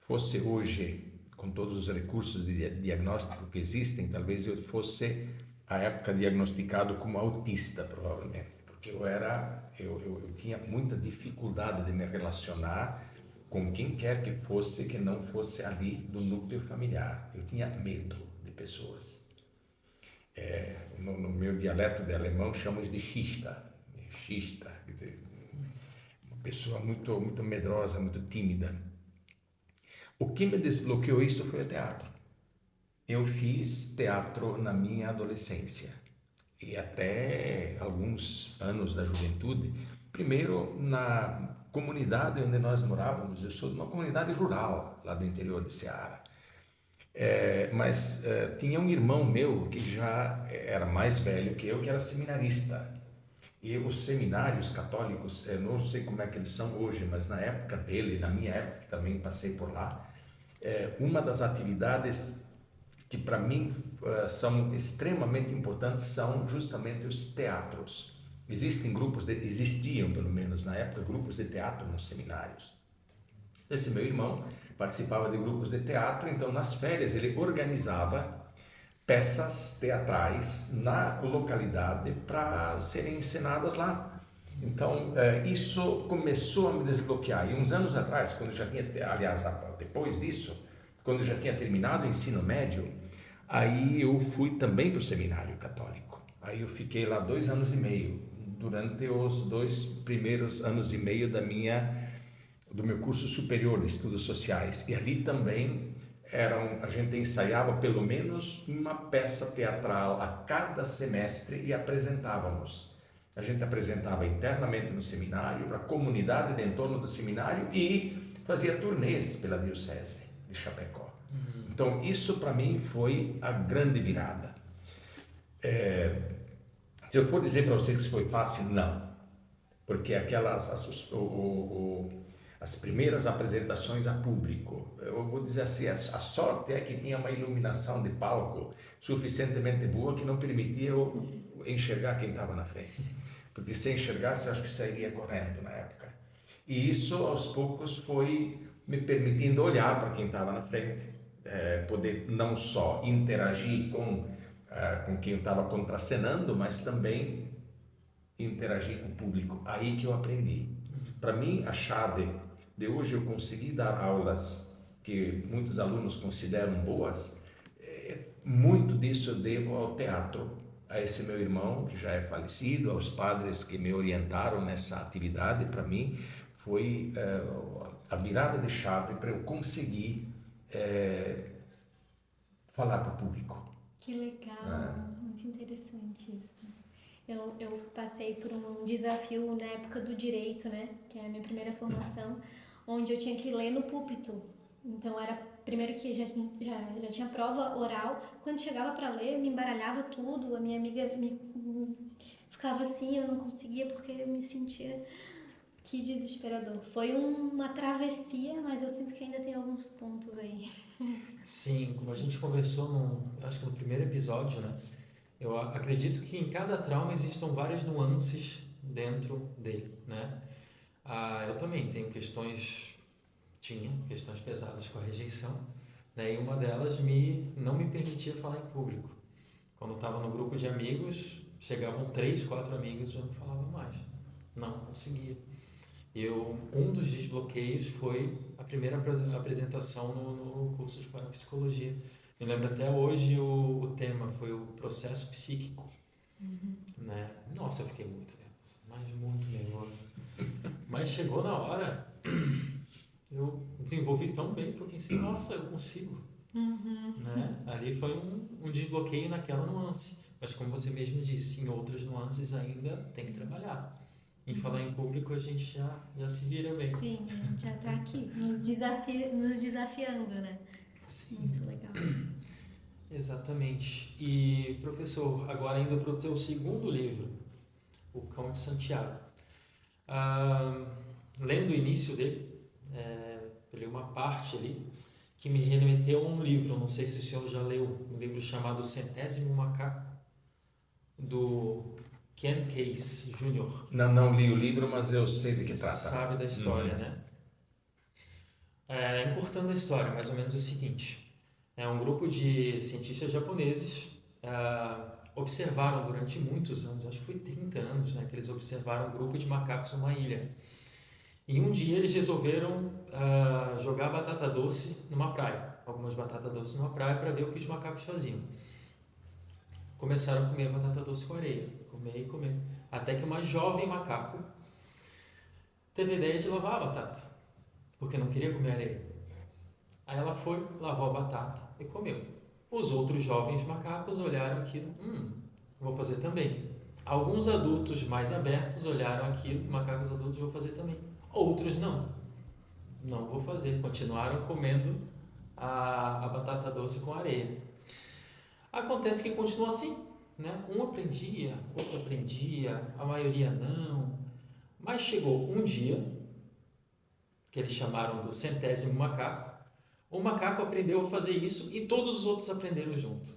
fosse hoje, com todos os recursos de diagnóstico que existem, talvez eu fosse à época diagnosticado como autista, provavelmente, porque eu tinha muita dificuldade de me relacionar com quem quer que fosse que não fosse ali do núcleo familiar. Eu tinha medo de pessoas. No meu dialeto de alemão chamamos de xista. Xista, quer dizer, uma pessoa muito, muito medrosa, muito tímida. O que me desbloqueou isso foi o teatro. Eu fiz teatro na minha adolescência e até alguns anos da juventude. Primeiro, na comunidade onde nós morávamos, eu sou de uma comunidade rural, lá do interior de Ceará. Mas tinha um irmão meu que já era mais velho que eu, que era seminarista. E os seminários católicos, eu não sei como é que eles são hoje, mas na época dele, na minha época, que também passei por lá, uma das atividades que para mim são extremamente importantes são justamente os teatros. Existiam pelo menos na época grupos de teatro nos seminários. Esse meu irmão participava de grupos de teatro, então nas férias ele organizava peças teatrais na localidade para serem encenadas lá. Então isso começou a me desbloquear. E uns anos atrás, quando eu já tinha, aliás, depois disso, quando eu já tinha terminado o ensino médio, aí eu fui também para o seminário católico. Aí eu fiquei lá 2 anos e meio, durante os 2 primeiros anos e meio do meu curso superior de estudos sociais. E ali também a gente ensaiava pelo menos uma peça teatral a cada semestre e apresentávamos. A gente apresentava internamente no seminário, para a comunidade de entorno do seminário e fazia turnês pela diocese de Chapecó. Então, isso para mim foi a grande virada. Se eu for dizer para vocês que foi fácil, não. Porque as primeiras apresentações a público, eu vou dizer assim, a sorte é que tinha uma iluminação de palco suficientemente boa que não permitia eu enxergar quem estava na frente. Porque se enxergasse, eu acho que sairia correndo na época. E isso, aos poucos, foi me permitindo olhar para quem estava na frente, poder não só interagir com quem estava contracenando, mas também interagir com o público. Aí que eu aprendi. Para mim, a chave de hoje eu consegui dar aulas que muitos alunos consideram boas, muito disso eu devo ao teatro, a esse meu irmão que já é falecido, aos padres que me orientaram nessa atividade. Para mim foi a virada de chave para eu conseguir falar para o público. Que legal, muito interessante isso. Eu passei por um desafio na época do direito, né, que é a minha primeira formação, onde eu tinha que ler no púlpito. Então era primeiro que já tinha prova oral. Quando chegava para ler, me embaralhava tudo. A minha amiga ficava assim, eu não conseguia porque eu me sentia... Que desesperador. Foi uma travessia, mas eu sinto que ainda tem alguns pontos aí. Sim, como a gente conversou acho que no primeiro episódio, né? Eu acredito que em cada trauma existam várias nuances dentro dele, né? Eu também tinha questões pesadas com a rejeição, né? E uma delas não me permitia falar em público. Quando eu estava no grupo de amigos, chegavam 3, 4 amigos e eu não falava mais. Não conseguia. Um dos desbloqueios foi a primeira apresentação no curso de parapsicologia. Me lembro até hoje o tema foi o processo psíquico. Né? Nossa, eu fiquei muito nervoso, mas muito nervoso. Mas chegou na hora, eu desenvolvi tão bem que eu pensei, nossa, eu consigo. Né? Ali foi um desbloqueio naquela nuance. Mas como você mesmo disse, em outras nuances ainda tem que trabalhar. Em falar em público a gente já se vira bem. Sim, a gente já está aqui, nos desafiando, né? Sim. Muito legal. Exatamente. E, professor, agora indo para o seu segundo livro, O Cão de Santiago. Lendo o início dele, eu li uma parte ali que me remeteu a um livro, não sei se o senhor já leu, um livro chamado O Centésimo Macaco, do Ken Case Jr. Não li o livro, mas eu sei de que trata. Sabe da história, né? Encurtando a história, mais ou menos o seguinte. Um grupo de cientistas japoneses observaram durante muitos anos, acho que foi 30 anos, né, que eles observaram um grupo de macacos numa ilha. E um dia eles resolveram jogar batata doce numa praia, algumas batatas doces numa praia, para ver o que os macacos faziam. Começaram a comer batata doce com areia, comer e comer, até que uma jovem macaco teve a ideia de lavar a batata, porque não queria comer areia. Aí ela foi, lavou a batata e comeu. Os outros jovens macacos olharam aquilo, vou fazer também. Alguns adultos mais abertos olharam aquilo, macacos adultos, vou fazer também. Outros não vou fazer, continuaram comendo a batata doce com areia. Acontece que continua assim, né? Um aprendia, outro aprendia, a maioria não. Mas chegou um dia, que eles chamaram do 100º macaco, o macaco aprendeu a fazer isso e todos os outros aprenderam junto.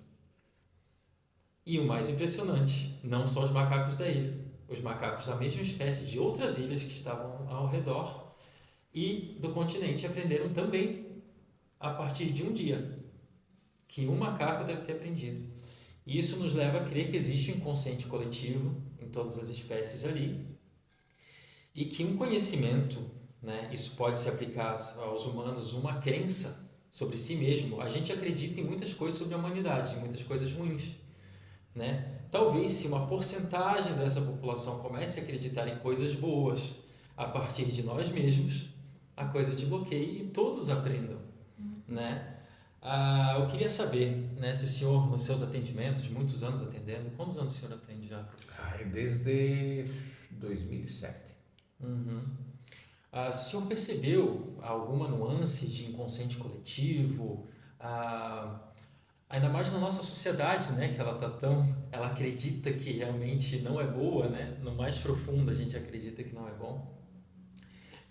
E o mais impressionante, não só os macacos da ilha, os macacos da mesma espécie de outras ilhas que estavam ao redor e do continente aprenderam também a partir de um dia, que um macaco deve ter aprendido. E isso nos leva a crer que existe um inconsciente coletivo em todas as espécies ali e que um conhecimento, né, isso pode se aplicar aos humanos, uma crença sobre si mesmo. A gente acredita em muitas coisas sobre a humanidade, em muitas coisas ruins, né? Talvez se uma porcentagem dessa população comece a acreditar em coisas boas a partir de nós mesmos, a coisa desbloqueie e todos aprendam, né? Eu queria saber, né, se o senhor, nos seus atendimentos, muitos anos atendendo, quantos anos o senhor atende já, professor? Desde 2007. O senhor percebeu alguma nuance de inconsciente coletivo? Ainda mais na nossa sociedade, né, que ela acredita que realmente não é boa, né? No mais profundo a gente acredita que não é bom.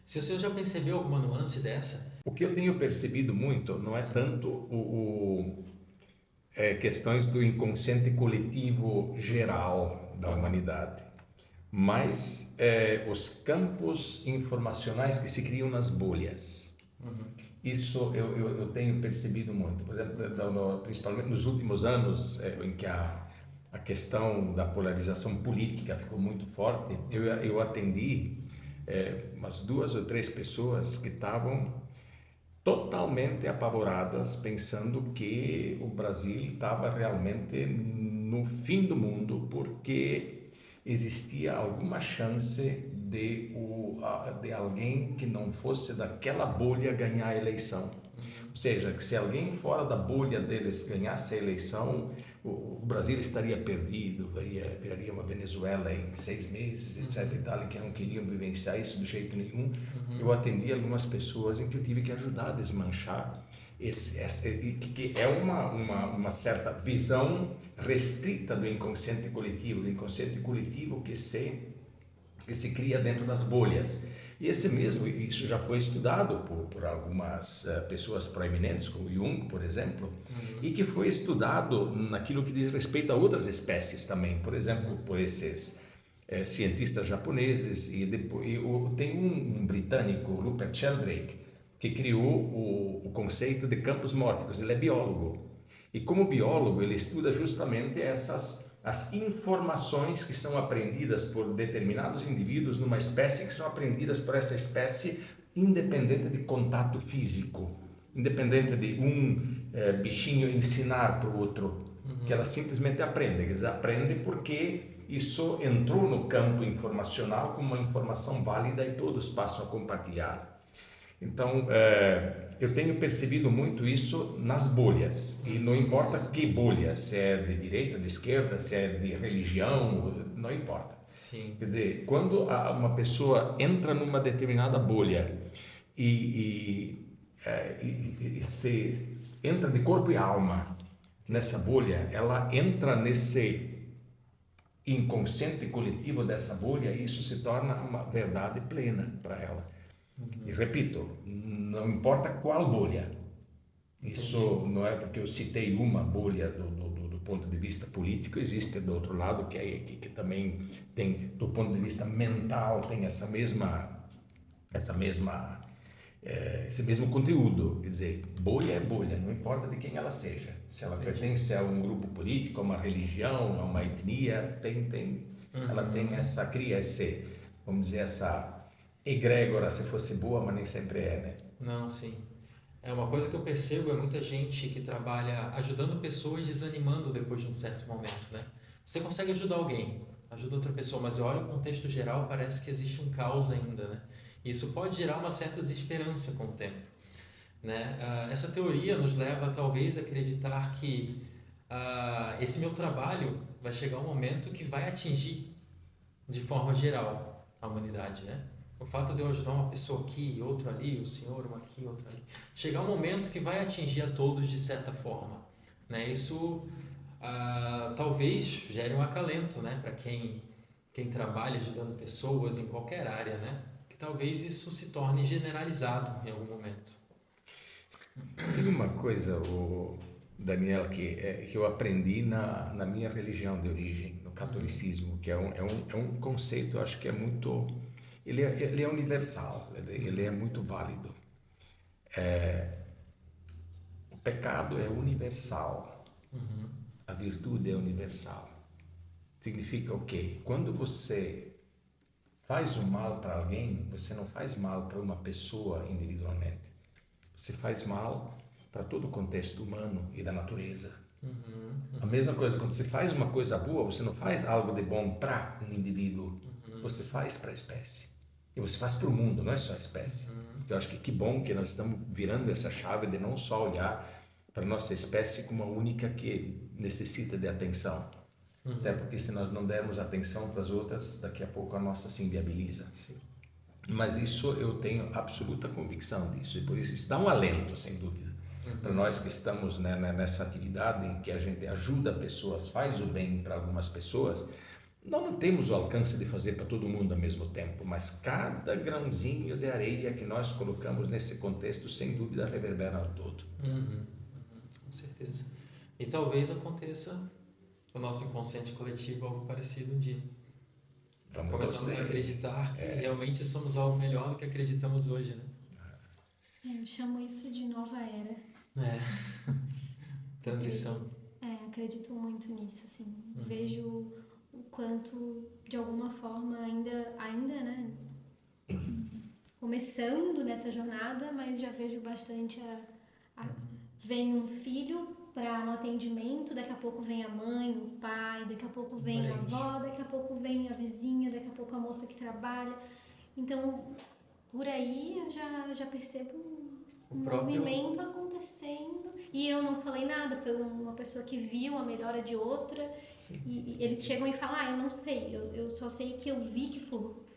Se o senhor já percebeu alguma nuance dessa? O que eu tenho percebido muito não é tanto questões do inconsciente coletivo geral da humanidade, mas os campos informacionais que se criam nas bolhas. Isso eu tenho percebido muito. Por exemplo, principalmente nos últimos anos, em que a questão da polarização política ficou muito forte, eu atendi umas 2 ou 3 pessoas que estavam totalmente apavoradas, pensando que o Brasil estava realmente no fim do mundo, porque existia alguma chance de alguém que não fosse daquela bolha ganhar a eleição. Ou seja, que se alguém fora da bolha deles ganhasse a eleição, o Brasil estaria perdido, viraria uma Venezuela em 6 meses, etc. e tal, e que não queriam vivenciar isso de jeito nenhum. Eu atendi algumas pessoas em que eu tive que ajudar a desmanchar que é uma certa visão restrita do inconsciente coletivo que se cria dentro das bolhas. E isso já foi estudado por algumas pessoas proeminentes, como Jung, por exemplo, e que foi estudado naquilo que diz respeito a outras espécies também, por exemplo, por esses cientistas japoneses, e tem um britânico, Rupert Sheldrake, que criou o conceito de campos mórficos. Ele é biólogo, e como biólogo ele estuda justamente as informações que são aprendidas por determinados indivíduos numa espécie, que são aprendidas por essa espécie independente de contato físico, independente de bichinho ensinar para o outro, que ela simplesmente aprende. Quer dizer, aprende porque isso entrou no campo informacional como uma informação válida e todos passam a compartilhar. Então, eu tenho percebido muito isso nas bolhas, e não importa que bolha, se é de direita, de esquerda, se é de religião, não importa. Sim. Quer dizer, quando uma pessoa entra numa determinada bolha e se entra de corpo e alma nessa bolha, ela entra nesse inconsciente coletivo dessa bolha, e isso se torna uma verdade plena para ela. E repito, não importa qual bolha. Isso não é porque eu citei uma bolha do ponto de vista político, existe do outro lado que também tem, do ponto de vista mental, tem esse mesmo conteúdo. Quer dizer, bolha é bolha, não importa de quem ela seja. Se ela pertence a um grupo político, a uma religião, a uma etnia, ela tem cria vamos dizer, egrégora se fosse boa, mas nem sempre é, né? Não, sim. É uma coisa que eu percebo, é muita gente que trabalha ajudando pessoas desanimando depois de um certo momento, né? Você consegue ajudar alguém, ajuda outra pessoa, mas olha o contexto geral, parece que existe um caos ainda, né? Isso pode gerar uma certa desesperança com o tempo, né? Essa teoria nos leva talvez a acreditar que esse meu trabalho vai chegar um momento que vai atingir de forma geral a humanidade, né? O fato de eu ajudar uma pessoa aqui, outro ali, o senhor, um aqui, outro ali, chegar um momento que vai atingir a todos de certa forma, né? Isso talvez gere um acalento, né? Para quem trabalha ajudando pessoas em qualquer área, né? Que talvez isso se torne generalizado em algum momento. Tem uma coisa, Daniel, que eu aprendi na minha religião de origem, no catolicismo, que é um conceito, eu acho que é muito... Ele é universal, ele é muito válido. O pecado é universal, a virtude é universal. Significa o quê? Quando você faz o mal para alguém, você não faz mal para uma pessoa individualmente. Você faz mal para todo o contexto humano e da natureza. A mesma coisa, quando você faz uma coisa boa, você não faz algo de bom para um indivíduo, você faz para a espécie. E você faz para o mundo, não é só a espécie. Eu acho que bom que nós estamos virando essa chave de não só olhar para a nossa espécie como a única que necessita de atenção. Até porque se nós não dermos atenção para as outras, daqui a pouco a nossa se inviabiliza. Sim. Mas isso eu tenho absoluta convicção disso, e por isso dá um alento, sem dúvida, para nós que estamos, né, nessa atividade em que a gente ajuda pessoas, faz o bem para algumas pessoas. Nós não temos o alcance de fazer para todo mundo ao mesmo tempo, mas cada grãozinho de areia que nós colocamos nesse contexto, sem dúvida, reverbera ao todo. Com certeza. E talvez aconteça o nosso inconsciente coletivo algo parecido um dia. Vamos Começamos torcer. a acreditar que realmente somos algo melhor do que acreditamos hoje, né? Eu chamo isso de nova era. É. Transição. Acredito muito nisso, assim. Vejo o quanto, de alguma forma, ainda, né? Começando nessa jornada, mas já vejo bastante vem um filho para um atendimento, daqui a pouco vem a mãe, o pai, daqui a pouco vem a avó, daqui a pouco vem a vizinha, daqui a pouco a moça que trabalha. Então, por aí eu já percebo um movimento acontecendo. E eu não falei nada, foi uma pessoa que viu a melhora de outra. E eles chegam e falam, eu não sei, eu só sei que eu vi que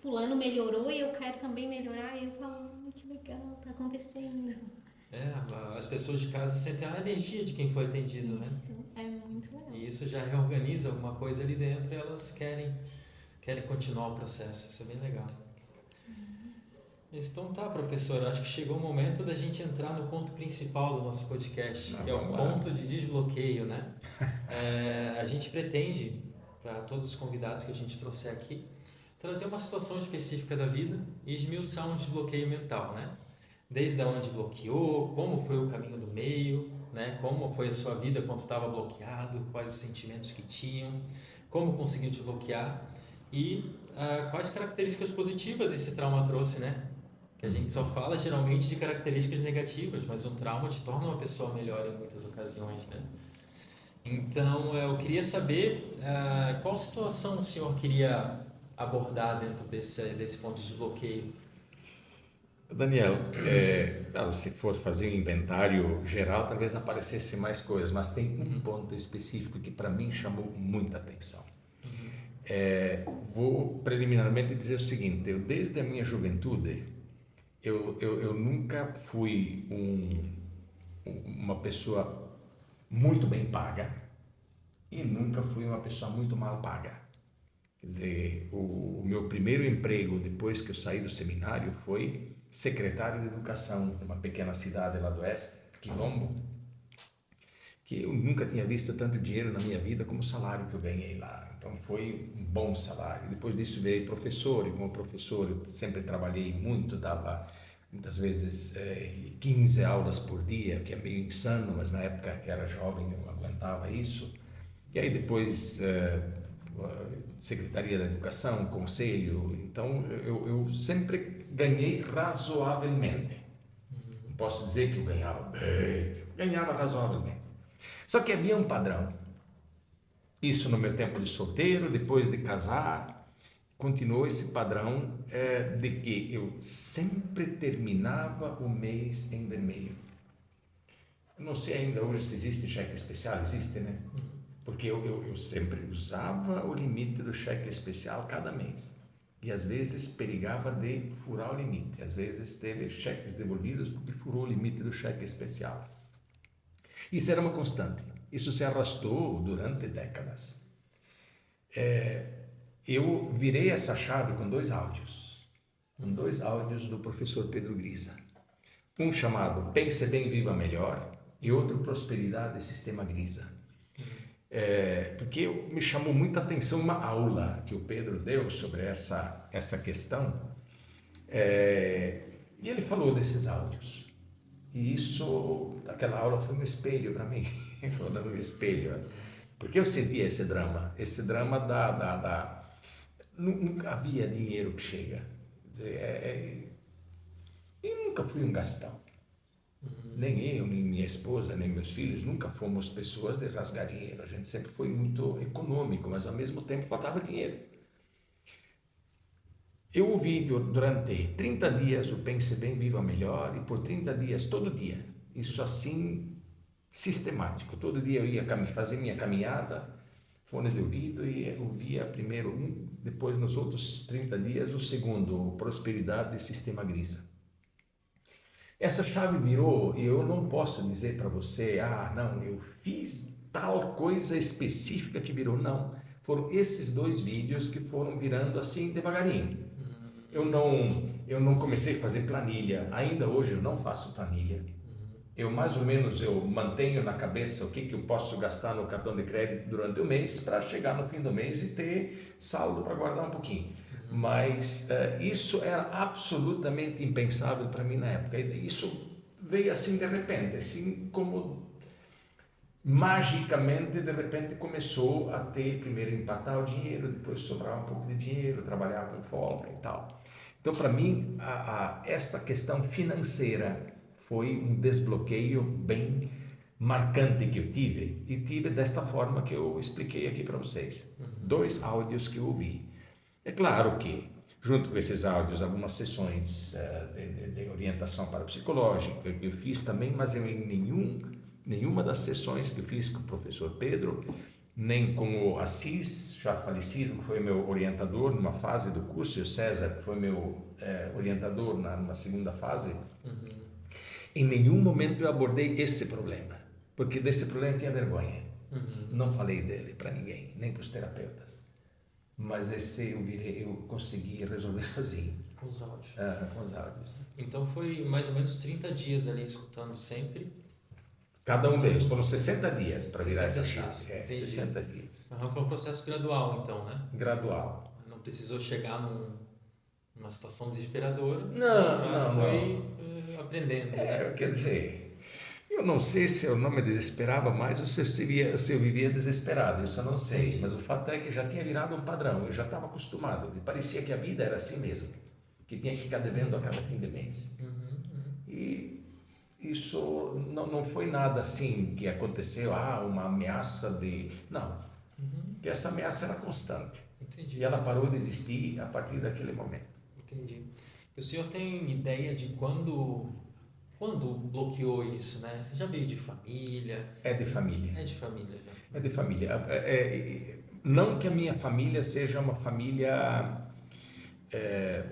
fulano melhorou e eu quero também melhorar. E eu falo, que legal, tá acontecendo. As pessoas de casa sentem a energia de quem foi atendido, né? Isso, é muito legal. E isso já reorganiza alguma coisa ali dentro e elas querem continuar o processo. Isso é bem legal. Então tá, professor, acho que chegou o momento da gente entrar no ponto principal do nosso podcast, que é o ponto de desbloqueio, né? A gente pretende, para todos os convidados que a gente trouxer aqui, trazer uma situação específica da vida e esmiuçar um desbloqueio mental, né? Desde onde bloqueou, como foi o caminho do meio, né? Como foi a sua vida quando estava bloqueado, quais os sentimentos que tinham, como conseguiu desbloquear e quais características positivas esse trauma trouxe, né? Que a gente só fala geralmente de características negativas, mas um trauma te torna uma pessoa melhor em muitas ocasiões, né? Então, eu queria saber qual situação o senhor queria abordar dentro desse ponto de desbloqueio. Daniel, se for fazer um inventário geral, talvez aparecesse mais coisas, mas tem um ponto específico que para mim chamou muita atenção. Vou preliminarmente dizer o seguinte: eu desde a minha juventude, eu nunca fui uma pessoa muito bem paga e nunca fui uma pessoa muito mal paga. Quer dizer, o meu primeiro emprego depois que eu saí do seminário foi secretário de educação numa pequena cidade lá do oeste, Quilombo, que eu nunca tinha visto tanto dinheiro na minha vida como o salário que eu ganhei lá. Então foi um bom salário. Depois disso veio professor, e como professor eu sempre trabalhei muito, dava muitas vezes 15 aulas por dia, que é meio insano, mas na época que era jovem eu aguentava isso. E aí depois Secretaria da Educação, Conselho. Então, eu sempre ganhei razoavelmente. Não posso dizer que eu ganhava bem, ganhava razoavelmente. Só que havia um padrão. Isso no meu tempo de solteiro, depois de casar, continuou esse padrão de que eu sempre terminava o mês em vermelho. Não sei ainda hoje se existe cheque especial, existe, né? Porque eu sempre usava o limite do cheque especial cada mês. E às vezes perigava de furar o limite. Às vezes teve cheques devolvidos porque furou o limite do cheque especial. Isso era uma constante. Isso se arrastou durante décadas. Eu virei essa chave com dois áudios. Com dois áudios do professor Pedro Grisa. Um chamado Pense Bem, Viva Melhor e outro Prosperidade Sistema Grisa. Porque me chamou muita atenção uma aula que o Pedro deu sobre essa questão. E ele falou desses áudios. E aquela aula foi um espelho para mim. Foi um espelho. Porque eu sentia esse drama nunca havia dinheiro que chega. Eu nunca fui um gastão. Nem eu, nem minha esposa, nem meus filhos, nunca fomos pessoas de rasgar dinheiro. A gente sempre foi muito econômico, mas ao mesmo tempo faltava dinheiro. Eu ouvi durante 30 dias o Pense Bem, Viva Melhor, e por 30 dias, todo dia, isso assim, sistemático. Todo dia eu ia fazer minha caminhada, fone de ouvido, e ouvia primeiro um, depois nos outros 30 dias o segundo, Prosperidade e Sistema Grisa. Essa chave virou, e eu não posso dizer para você, não, eu fiz tal coisa específica que virou, não. Foram esses dois vídeos que foram virando assim devagarinho. Eu não comecei a fazer planilha, ainda hoje eu não faço planilha. Eu mais ou menos mantenho na cabeça o que eu posso gastar no cartão de crédito durante o mês para chegar no fim do mês e ter saldo para guardar um pouquinho. Mas isso era absolutamente impensável para mim na época. Isso veio assim de repente, assim como magicamente de repente começou a ter, primeiro empatar o dinheiro, depois sobrar um pouco de dinheiro, trabalhar com folga e tal. Então para mim essa questão financeira foi um desbloqueio bem marcante que eu tive, e tive desta forma que eu expliquei aqui para vocês. Dois áudios que eu ouvi. É claro que, junto com esses áudios, algumas sessões de orientação parapsicológica que eu fiz também, mas eu em nenhuma das sessões que eu fiz com o professor Pedro, nem com o Assis, já falecido, que foi meu orientador numa fase do curso, e o César, que foi meu orientador numa segunda fase, em nenhum momento eu abordei esse problema, porque desse problema eu tinha vergonha. Não falei dele para ninguém, nem para os terapeutas. Mas esse eu consegui resolver sozinho. Com os áudios. Com os áudios. Então foi mais ou menos 30 dias ali escutando sempre. Cada um deles. Foram 60 dias para virar essa 60 chave. dias. 60 dias. Foi um processo gradual, então, né? Gradual. Não precisou chegar numa situação desesperadora. Não. Foi aprendendo. Quer dizer, eu não sei se eu não me desesperava mais ou se eu vivia desesperado, isso eu não sei. Mas o fato é que já tinha virado um padrão, eu já estava acostumado. Me parecia que a vida era assim mesmo, que tinha que ficar devendo a cada fim de mês. E isso não foi nada assim que aconteceu, uma ameaça de... Não, que essa ameaça era constante. Entendi. E ela parou de existir a partir daquele momento. Entendi. E o senhor tem ideia de quando bloqueou isso, né? Você já veio de família? É de família. É de família já. É de família. Não que a minha família seja uma família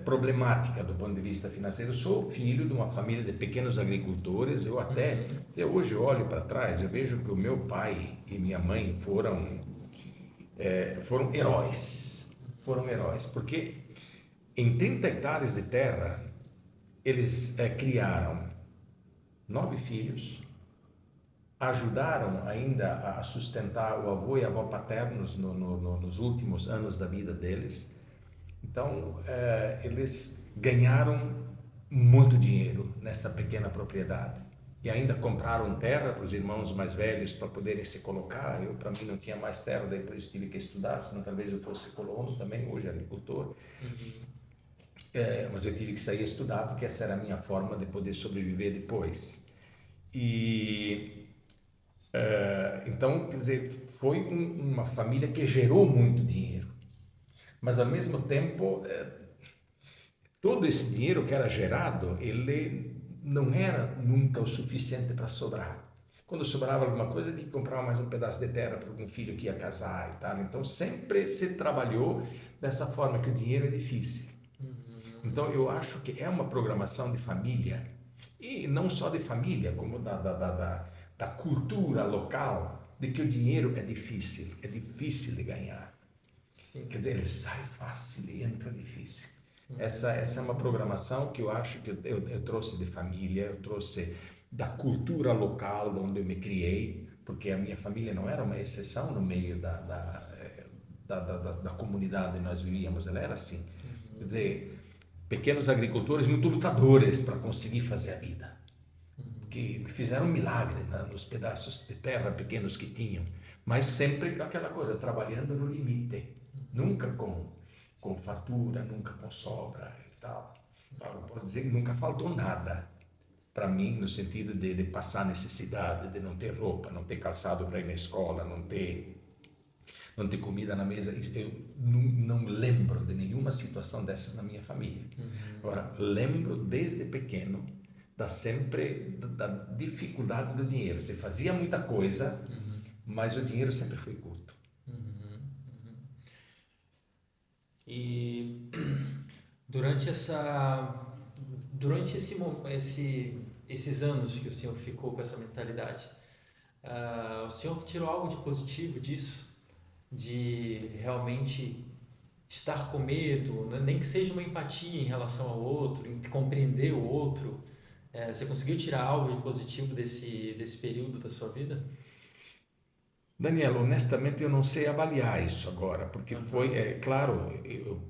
problemática do ponto de vista financeiro. Eu sou filho de uma família de pequenos agricultores. Eu até, hoje eu olho para trás, eu vejo que o meu pai e minha mãe foram heróis. Foram heróis, porque em 30 hectares de terra, eles criaram 9 filhos, ajudaram ainda a sustentar o avô e a avó paternos nos últimos anos da vida deles. Então, eles ganharam muito dinheiro nessa pequena propriedade. e ainda compraram terra para os irmãos mais velhos para poderem se colocar. Eu, para mim, não tinha mais terra, daí por isso tive que estudar, senão talvez eu fosse colono também, hoje agricultor. Mas eu tive que sair estudar porque essa era a minha forma de poder sobreviver depois. Então, quer dizer, foi uma família que gerou muito dinheiro, mas ao mesmo tempo, todo esse dinheiro que era gerado, ele não era nunca o suficiente para sobrar. Quando sobrava alguma coisa, tinha que comprar mais um pedaço de terra para algum filho que ia casar e tal. Então, sempre se trabalhou dessa forma, que o dinheiro é difícil. Então, eu acho que é uma programação de família, e não só de família, como da cultura local, de que o dinheiro é difícil de ganhar. Sim. Quer dizer, ele sai fácil e entra difícil. Essa é uma programação que eu acho que eu trouxe de família, eu trouxe da cultura local onde eu me criei, porque a minha família não era uma exceção no meio da comunidade onde nós vivíamos, ela era assim. Quer dizer, pequenos agricultores muito lutadores para conseguir fazer a vida, que fizeram um milagre, né, nos pedaços de terra pequenos que tinham, mas sempre com aquela coisa, trabalhando no limite, nunca com fartura, nunca com sobra e tal. Eu posso dizer que nunca faltou nada para mim, no sentido de passar necessidade, de não ter roupa, não ter calçado para ir na escola, não ter comida na mesa. Eu não lembro de nenhuma situação dessas na minha família. Agora, lembro desde pequeno da dificuldade do dinheiro. Você fazia muita coisa, mas o dinheiro sempre foi curto. E durante esses anos que o senhor ficou com essa mentalidade, o senhor tirou algo de positivo disso? De realmente estar com medo, né? Nem que seja uma empatia em relação ao outro, em compreender o outro. Você conseguiu tirar algo de positivo desse período da sua vida? Daniel, honestamente eu não sei avaliar isso agora, porque claro,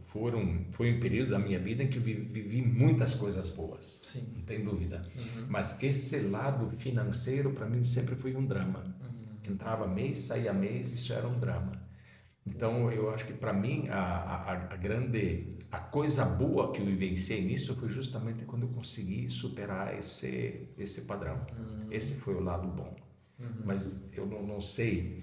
foi um período da minha vida em que eu vivi muitas coisas boas, Sim. não tem dúvida, mas esse lado financeiro para mim sempre foi um drama. Entrava mês, saía mês, isso era um drama. Então eu acho que para mim a coisa boa que eu vivenciei nisso foi justamente quando eu consegui superar esse padrão. Esse foi o lado bom. Mas eu não sei,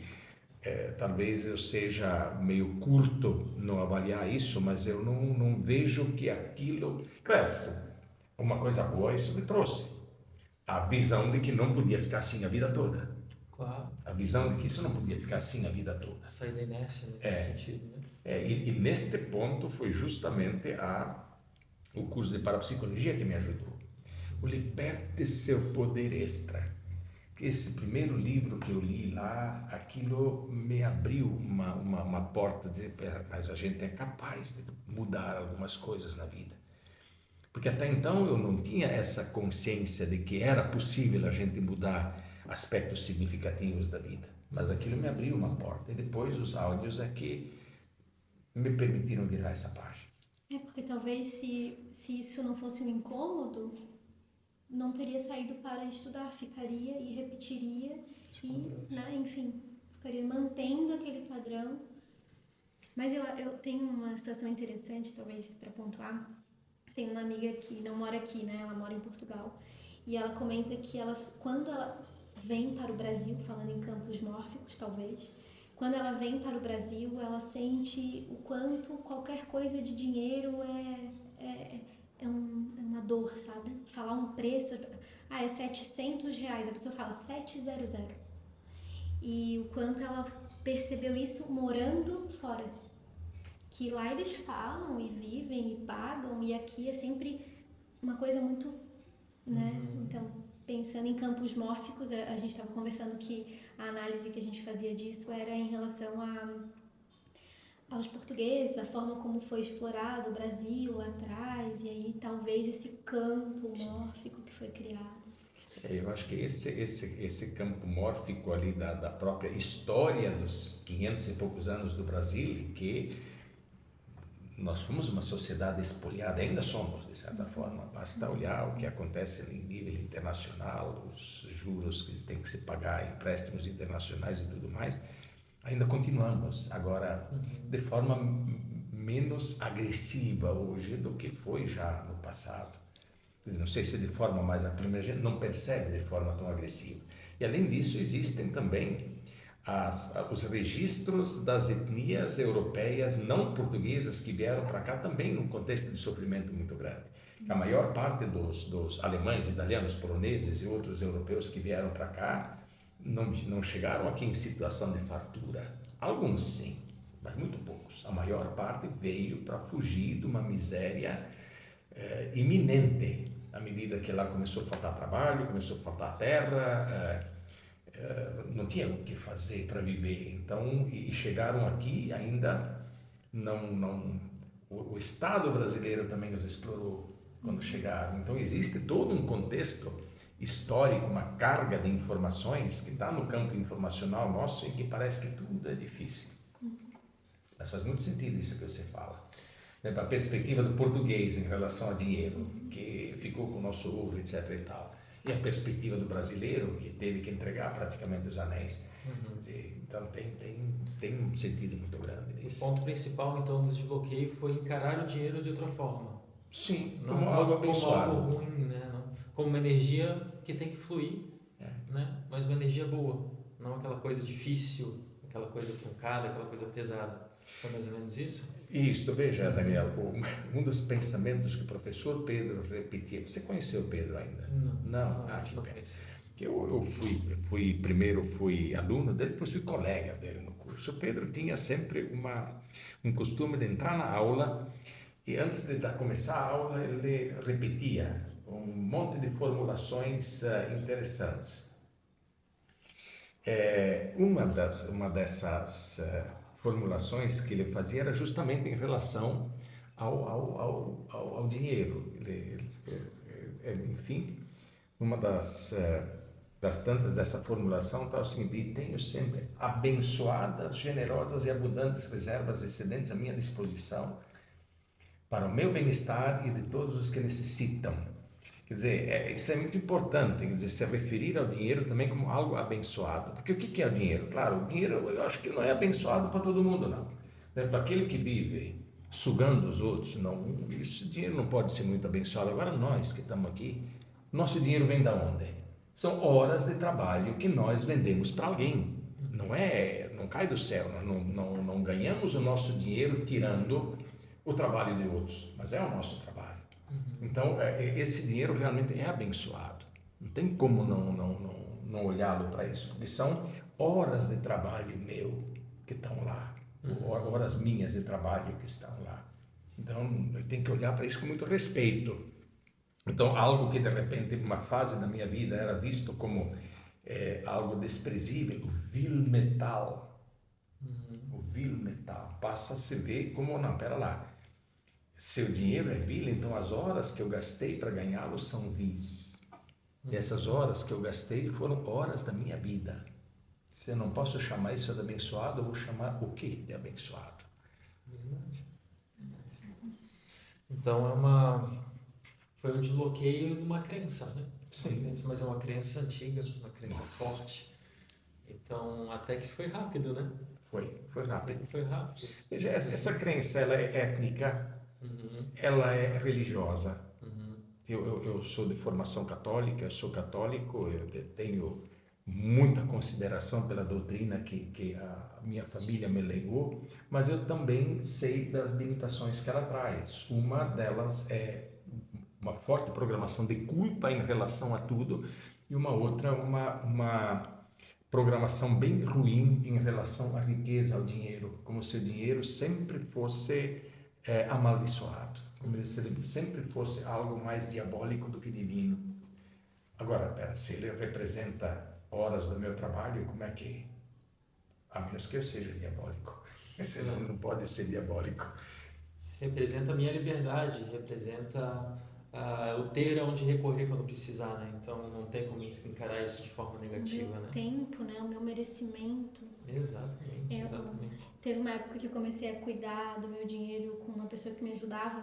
talvez eu seja meio curto no avaliar isso, mas eu não vejo que aquilo... Claro, uma coisa boa isso me trouxe. A visão de que não podia ficar assim a vida toda. Claro. A visão de que isso não podia ficar assim a vida toda. Sair da inércia nesse sentido, né? E neste ponto foi justamente o curso de parapsicologia que me ajudou. O Liberte Seu Poder Extra. Esse primeiro livro que eu li lá, aquilo me abriu uma porta de dizer, mas a gente é capaz de mudar algumas coisas na vida. Porque até então eu não tinha essa consciência de que era possível a gente mudar aspectos significativos da vida. Mas aquilo me abriu uma porta. E depois os áudios é que me permitiram virar essa página. Porque talvez se isso não fosse um incômodo, não teria saído para estudar, ficaria e repetiria né, enfim, ficaria mantendo aquele padrão. Mas eu tenho uma situação interessante, talvez, para pontuar. Tem uma amiga que não mora aqui, né? Ela mora em Portugal. E ela comenta que quando ela vem para o Brasil, falando em campos mórficos, talvez, quando ela vem para o Brasil, ela sente o quanto qualquer coisa de dinheiro é uma dor, sabe? Falar um preço, é R$700, a pessoa fala 700. E o quanto ela percebeu isso morando fora. Que lá eles falam e vivem e pagam, e aqui é sempre uma coisa muito, né? Então, pensando em campos mórficos, a gente estava conversando que a análise que a gente fazia disso era em relação aos portugueses, a forma como foi explorado o Brasil lá atrás, e aí talvez esse campo mórfico que foi criado. Eu acho que esse campo mórfico ali da própria história dos 500 e poucos anos do Brasil, que nós fomos uma sociedade espoliada, ainda somos, de certa forma. Basta olhar o que acontece em nível internacional, os juros que têm que se pagar, empréstimos internacionais e tudo mais. Ainda continuamos, agora, de forma menos agressiva hoje do que foi já no passado. Não sei se de forma mais... A gente não percebe de forma tão agressiva. E, além disso, existem também os registros das etnias europeias não portuguesas que vieram para cá também num contexto de sofrimento muito grande. A maior parte dos alemães, italianos, poloneses e outros europeus que vieram para cá não chegaram aqui em situação de fartura. Alguns sim, mas muito poucos. A maior parte veio para fugir de uma miséria iminente, à medida que lá começou a faltar trabalho, começou a faltar terra, não tinha o que fazer para viver. Então, e chegaram aqui ainda o Estado brasileiro também os explorou quando chegaram. Então, existe todo um contexto histórico, uma carga de informações que está no campo informacional nosso e que parece que tudo é difícil. Mas faz muito sentido isso que você fala. A perspectiva do português em relação a dinheiro, que ficou com o nosso ouro, etc. e tal. E a perspectiva do brasileiro, que teve que entregar praticamente os anéis. Então tem um sentido muito grande nisso. O ponto principal, então, do desbloqueio foi encarar o dinheiro de outra forma. Sim, Não como algo abençoado. Como algo ruim, né? Não, como uma energia que tem que fluir, né? Mas uma energia boa, não aquela coisa difícil, aquela coisa truncada, aquela coisa pesada. Foi mais ou menos isso? Isso, veja, Daniel, um dos pensamentos que o professor Pedro repetia. Você conheceu o Pedro ainda? Não. Não conheci. Que eu primeiro fui aluno dele, depois fui colega dele no curso. O Pedro tinha sempre um costume de entrar na aula e antes de começar a aula ele repetia um monte de formulações interessantes. Uma dessas formulações que ele fazia era justamente em relação ao dinheiro. Enfim, uma das tantas dessa formulação está o seguinte: tenho sempre abençoadas, generosas e abundantes reservas excedentes à minha disposição para o meu bem-estar e de todos os que necessitam. Quer dizer, isso é muito importante, quer dizer, se referir ao dinheiro também como algo abençoado. Porque o que é o dinheiro? Claro, o dinheiro eu acho que não é abençoado para todo mundo, não. Para aquele que vive sugando os outros, não, esse dinheiro não pode ser muito abençoado. Agora nós que estamos aqui, nosso dinheiro vem da onde? São horas de trabalho que nós vendemos para alguém. Não cai do céu, não ganhamos o nosso dinheiro tirando o trabalho de outros, mas é o nosso trabalho. Então, esse dinheiro realmente é abençoado. Não tem como não olhá-lo para isso, porque são horas de trabalho meu que estão lá, horas minhas de trabalho que estão lá. Então, eu tenho que olhar para isso com muito respeito. Então, algo que de repente, uma fase da minha vida, era visto como algo desprezível, o vil metal. O vil metal passa a se ver como, não, pera lá. Seu dinheiro é vil, então as horas que eu gastei para ganhá-lo são vis. E essas horas que eu gastei foram horas da minha vida. Se eu não posso chamar isso de abençoado, eu vou chamar o que de abençoado? Então foi um desbloqueio de uma crença, né? Sim. Mas é uma crença antiga, uma crença forte. Então, até que foi rápido, né? Foi rápido. Foi rápido. Veja, essa crença, ela é étnica, ela é religiosa. Eu sou de formação católica, sou católico, eu tenho muita consideração pela doutrina que a minha família me legou, mas eu também sei das limitações que ela traz. Uma delas é uma forte programação de culpa em relação a tudo, e uma outra, uma programação bem ruim em relação à riqueza, ao dinheiro, como se o dinheiro sempre fosse amaldiçoado, como se ele sempre fosse algo mais diabólico do que divino. Agora, se ele representa horas do meu trabalho, como é que... A menos que eu seja diabólico. Senão não pode ser diabólico. Representa a minha liberdade, representa o ter aonde recorrer quando precisar, né? Então não tem como encarar isso de forma negativa, o meu né? tempo, né? O meu merecimento. Exatamente. teve uma época que eu comecei a cuidar do meu dinheiro com uma pessoa que me ajudava,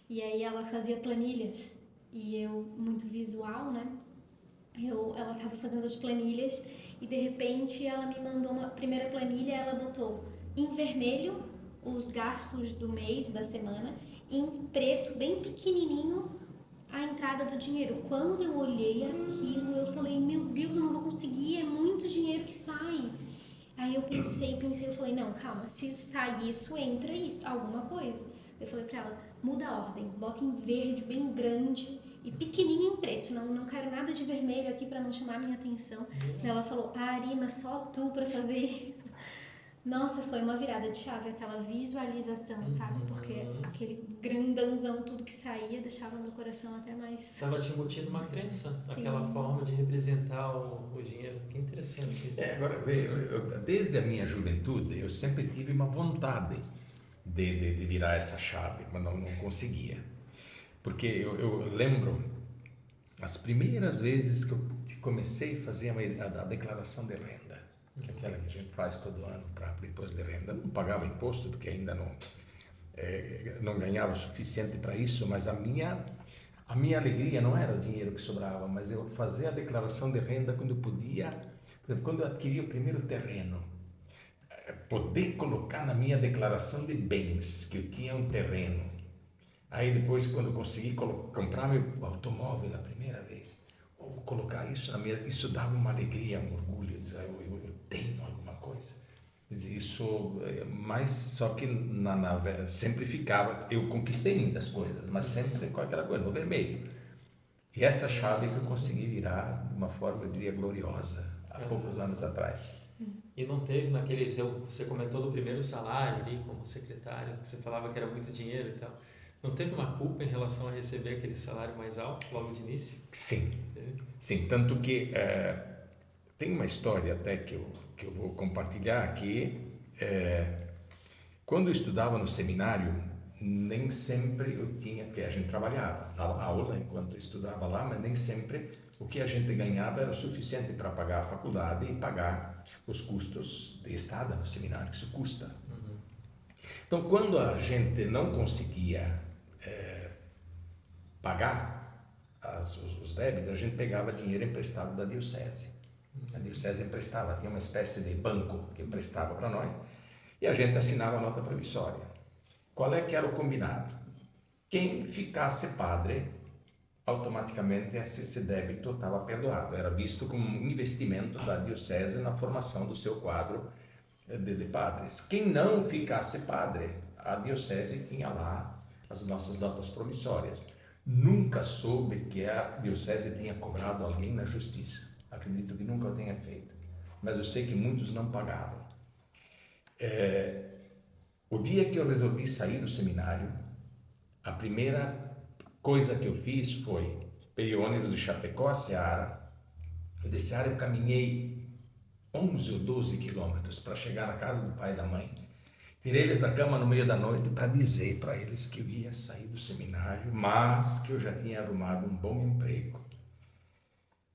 e aí ela fazia planilhas, e eu, muito visual, né? Ela estava fazendo as planilhas e de repente ela me mandou uma primeira planilha, ela botou em vermelho os gastos do mês, da semana, e em preto, bem pequenininho, a entrada do dinheiro. Quando eu olhei aquilo, eu falei, meu Deus, eu não vou conseguir, é muito dinheiro que sai. Aí eu pensei, eu falei, não, calma, se sair isso, entra isso, alguma coisa. Eu falei pra ela, muda a ordem, bota em verde bem grande e pequenininho em preto, não quero nada de vermelho aqui pra não chamar minha atenção. Daí ela falou, Arima, só tu pra fazer isso. Nossa, foi uma virada de chave, aquela visualização, sabe? Porque aquele grandãozão, tudo que saía, deixava meu coração até mais... Estava te embutindo uma crença, Sim. aquela forma de representar o dinheiro. Que interessante isso. Agora, desde a minha juventude, eu sempre tive uma vontade de virar essa chave, mas não conseguia. Porque eu lembro as primeiras vezes que eu comecei a fazer a declaração de renda, que é aquela que a gente faz todo ano para o imposto de renda. Não pagava imposto porque ainda não ganhava o suficiente para isso, mas a minha alegria não era o dinheiro que sobrava, mas eu fazia a declaração de renda quando eu podia, por exemplo, quando eu adquiri o primeiro terreno, poder colocar na minha declaração de bens que eu tinha um terreno. Aí depois, quando eu consegui comprar meu automóvel a primeira vez, ou colocar isso na minha, isso dava uma alegria, um orgulho, dizer, eu tenho alguma coisa. Isso, mas só que sempre ficava, eu conquistei muitas coisas, mas sempre com aquela coisa, no vermelho. E essa chave que eu consegui virar de uma forma, eu diria, gloriosa, há poucos anos atrás. E não teve você comentou do primeiro salário ali como secretário, que você falava que era muito dinheiro e tal. Não teve uma culpa em relação a receber aquele salário mais alto logo de início? Sim, tanto que tem uma história até que eu vou compartilhar aqui. Quando eu estudava no seminário, nem sempre eu tinha, porque a gente trabalhava, dava aula enquanto eu estudava lá, mas nem sempre o que a gente ganhava era o suficiente para pagar a faculdade e pagar os custos de estada no seminário, que isso custa. Então, quando a gente não conseguia pagar os débitos, a gente pegava dinheiro emprestado da diocese. A diocese emprestava, tinha uma espécie de banco que emprestava para nós e a gente assinava a nota promissória. Qual é que era o combinado? Quem ficasse padre, automaticamente esse débito estava perdoado. Era visto como um investimento da diocese na formação do seu quadro de padres. Quem não ficasse padre, a diocese tinha lá as nossas notas promissórias. Nunca soube que a diocese tenha cobrado alguém na justiça. Acredito que nunca o tenha feito. Mas eu sei que muitos não pagavam. O dia que eu resolvi sair do seminário, a primeira coisa que eu fiz foi peguei o ônibus de Chapecó a Seara. De Seara eu caminhei 11 ou 12 quilômetros para chegar na casa do pai e da mãe. Tirei eles da cama no meio da noite para dizer para eles que eu ia sair do seminário, mas que eu já tinha arrumado um bom emprego.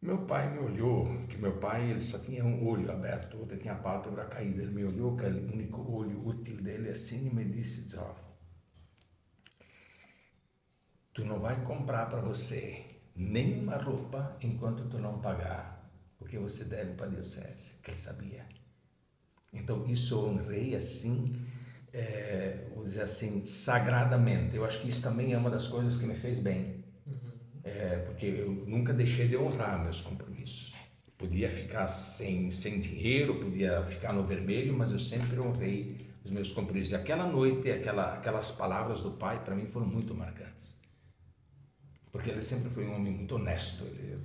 Meu pai me olhou, que meu pai ele só tinha um olho aberto, o outro tinha a pálpebra caída. Ele me olhou com aquele único olho útil dele assim e me disse, ó, tu não vai comprar para você nenhuma roupa enquanto tu não pagar o que você deve para a diocese, que ele sabia. Então isso eu honrei assim, vou dizer assim, sagradamente. Eu acho que isso também é uma das coisas que me fez bem, porque eu nunca deixei de honrar meus compromissos. Podia ficar sem dinheiro, podia ficar no vermelho, mas eu sempre honrei os meus compromissos. E aquela noite, aquelas palavras do pai, para mim foram muito marcantes. Porque ele sempre foi um homem muito honesto. Ele,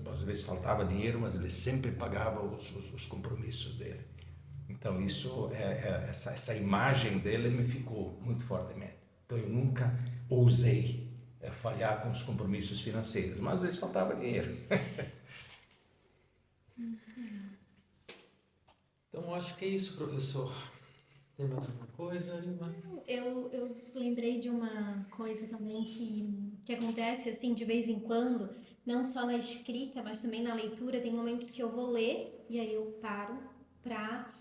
às vezes faltava dinheiro, mas ele sempre pagava os compromissos dele. Então isso, essa imagem dele me ficou muito fortemente. Então eu nunca ousei falhar com os compromissos financeiros, mas às vezes faltava dinheiro. Então acho que é isso, professor. Tem mais alguma coisa, Arima? Eu lembrei de uma coisa também que acontece assim de vez em quando, não só na escrita, mas também na leitura. Tem momentos que eu vou ler e aí eu paro para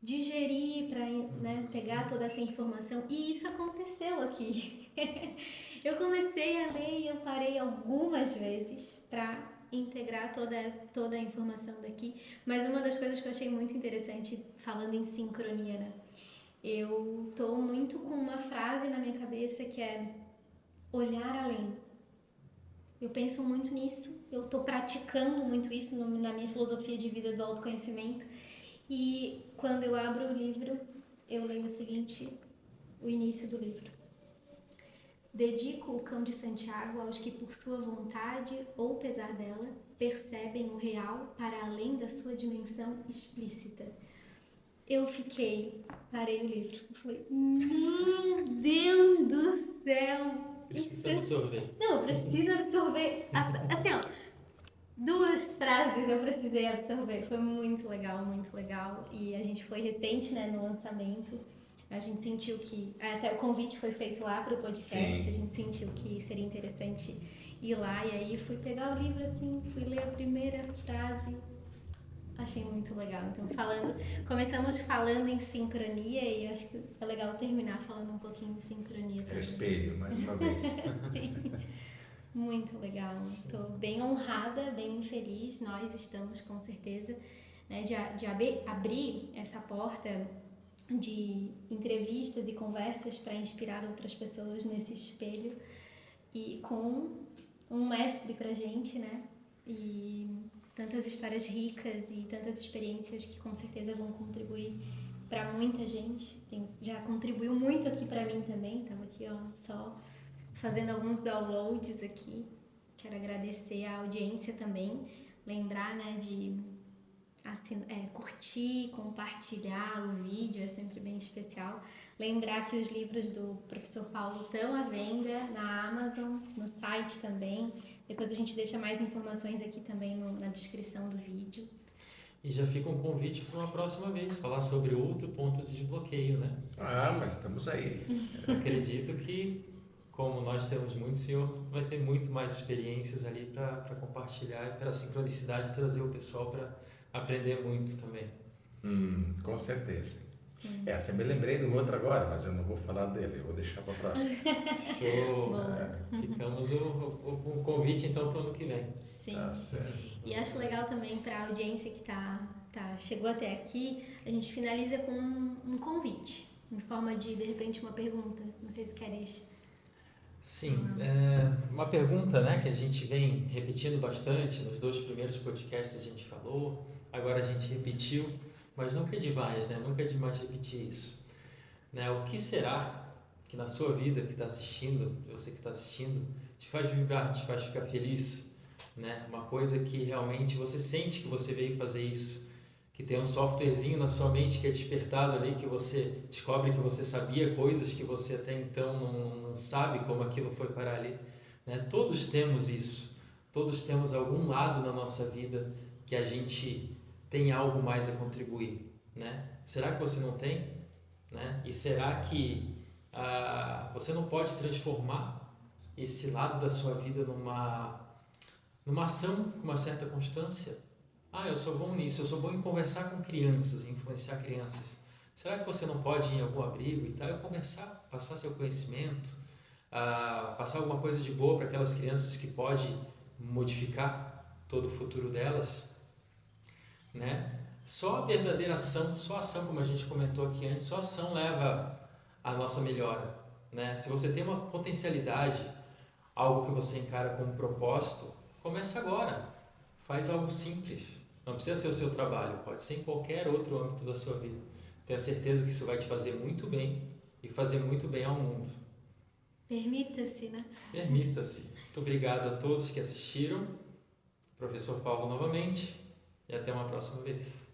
digerir, para, né, pegar toda essa informação. E isso aconteceu aqui. Eu comecei a ler e eu parei algumas vezes para integrar toda a informação daqui. Mas uma das coisas que eu achei muito interessante, falando em sincronia, né? Eu tô muito com uma frase na minha cabeça que é olhar além. Eu penso muito nisso, eu tô praticando muito isso na minha filosofia de vida do autoconhecimento. E quando eu abro o livro, eu leio o início do livro. Dedico o cão de Santiago aos que por sua vontade ou pesar dela percebem o real para além da sua dimensão explícita. Eu parei o livro, eu falei, meu Deus do céu! Precisa absorver. Não, eu preciso absorver, assim ó, 2 frases eu precisei absorver, foi muito legal, e a gente foi recente, né, no lançamento. A gente sentiu que, até o convite foi feito lá para o podcast, Sim. A gente sentiu que seria interessante ir lá, e aí fui pegar o livro assim, fui ler a primeira frase, achei muito legal. Então, começamos falando em sincronia, e eu acho que é legal terminar falando um pouquinho de sincronia também. Espelho, mais uma vez. Sim, muito legal. Estou bem honrada, bem feliz, nós estamos com certeza, né, de abrir essa porta de entrevistas e conversas para inspirar outras pessoas nesse espelho, e com um mestre pra gente, né? E tantas histórias ricas e tantas experiências que com certeza vão contribuir para muita gente. Já contribuiu muito aqui para mim também. Estamos aqui, ó, só fazendo alguns downloads aqui. Quero agradecer a audiência também, lembrar, né, de curtir, compartilhar o vídeo, é sempre bem especial. Lembrar que os livros do professor Paulo estão à venda na Amazon, no site também. Depois a gente deixa mais informações aqui também na descrição do vídeo. E já fica um convite para uma próxima vez, falar sobre outro ponto de desbloqueio, né? Mas estamos aí. Eu acredito que, como nós temos muito, o senhor vai ter muito mais experiências ali para compartilhar e para a sincronicidade trazer o pessoal para aprender muito também. Com certeza. Sim. Até me lembrei de um outro agora, mas eu não vou falar dele, eu vou deixar para a próxima. Show! Ficamos o convite então para o ano que vem. Sim. Tá certo. E acho legal também para a audiência que chegou até aqui, a gente finaliza com um convite, em forma de repente, uma pergunta. Não sei se queres... Sim, uma pergunta, né, que a gente vem repetindo bastante, nos 2 primeiros podcasts a gente falou, agora a gente repetiu, mas nunca é demais, né? Nunca é demais repetir isso. Né? O que será que na sua vida, que está assistindo, você que está assistindo, te faz vibrar, te faz ficar feliz? Né? Uma coisa que realmente você sente que você veio fazer isso, que tem um softwarezinho na sua mente que é despertado ali, que você descobre que você sabia coisas que você até então não sabe como aquilo foi parar ali. Né? Todos temos isso, todos temos algum lado na nossa vida que a gente tem algo mais a contribuir. Né? Será que você não tem? Né? E será que você não pode transformar esse lado da sua vida numa ação com uma certa constância? Eu sou bom nisso, eu sou bom em conversar com crianças, em influenciar crianças. Será que você não pode ir em algum abrigo e tal, conversar, passar seu conhecimento, passar alguma coisa de boa para aquelas crianças que pode modificar todo o futuro delas? Né? Só a verdadeira ação, só a ação, como a gente comentou aqui antes, só a ação leva à nossa melhora. Né? Se você tem uma potencialidade, algo que você encara como propósito, começa agora. Faz algo simples. Não precisa ser o seu trabalho, pode ser em qualquer outro âmbito da sua vida. Tenho certeza que isso vai te fazer muito bem e fazer muito bem ao mundo. Permita-se, né? Permita-se. Muito obrigado a todos que assistiram. Professor Paulo novamente. E até uma próxima vez.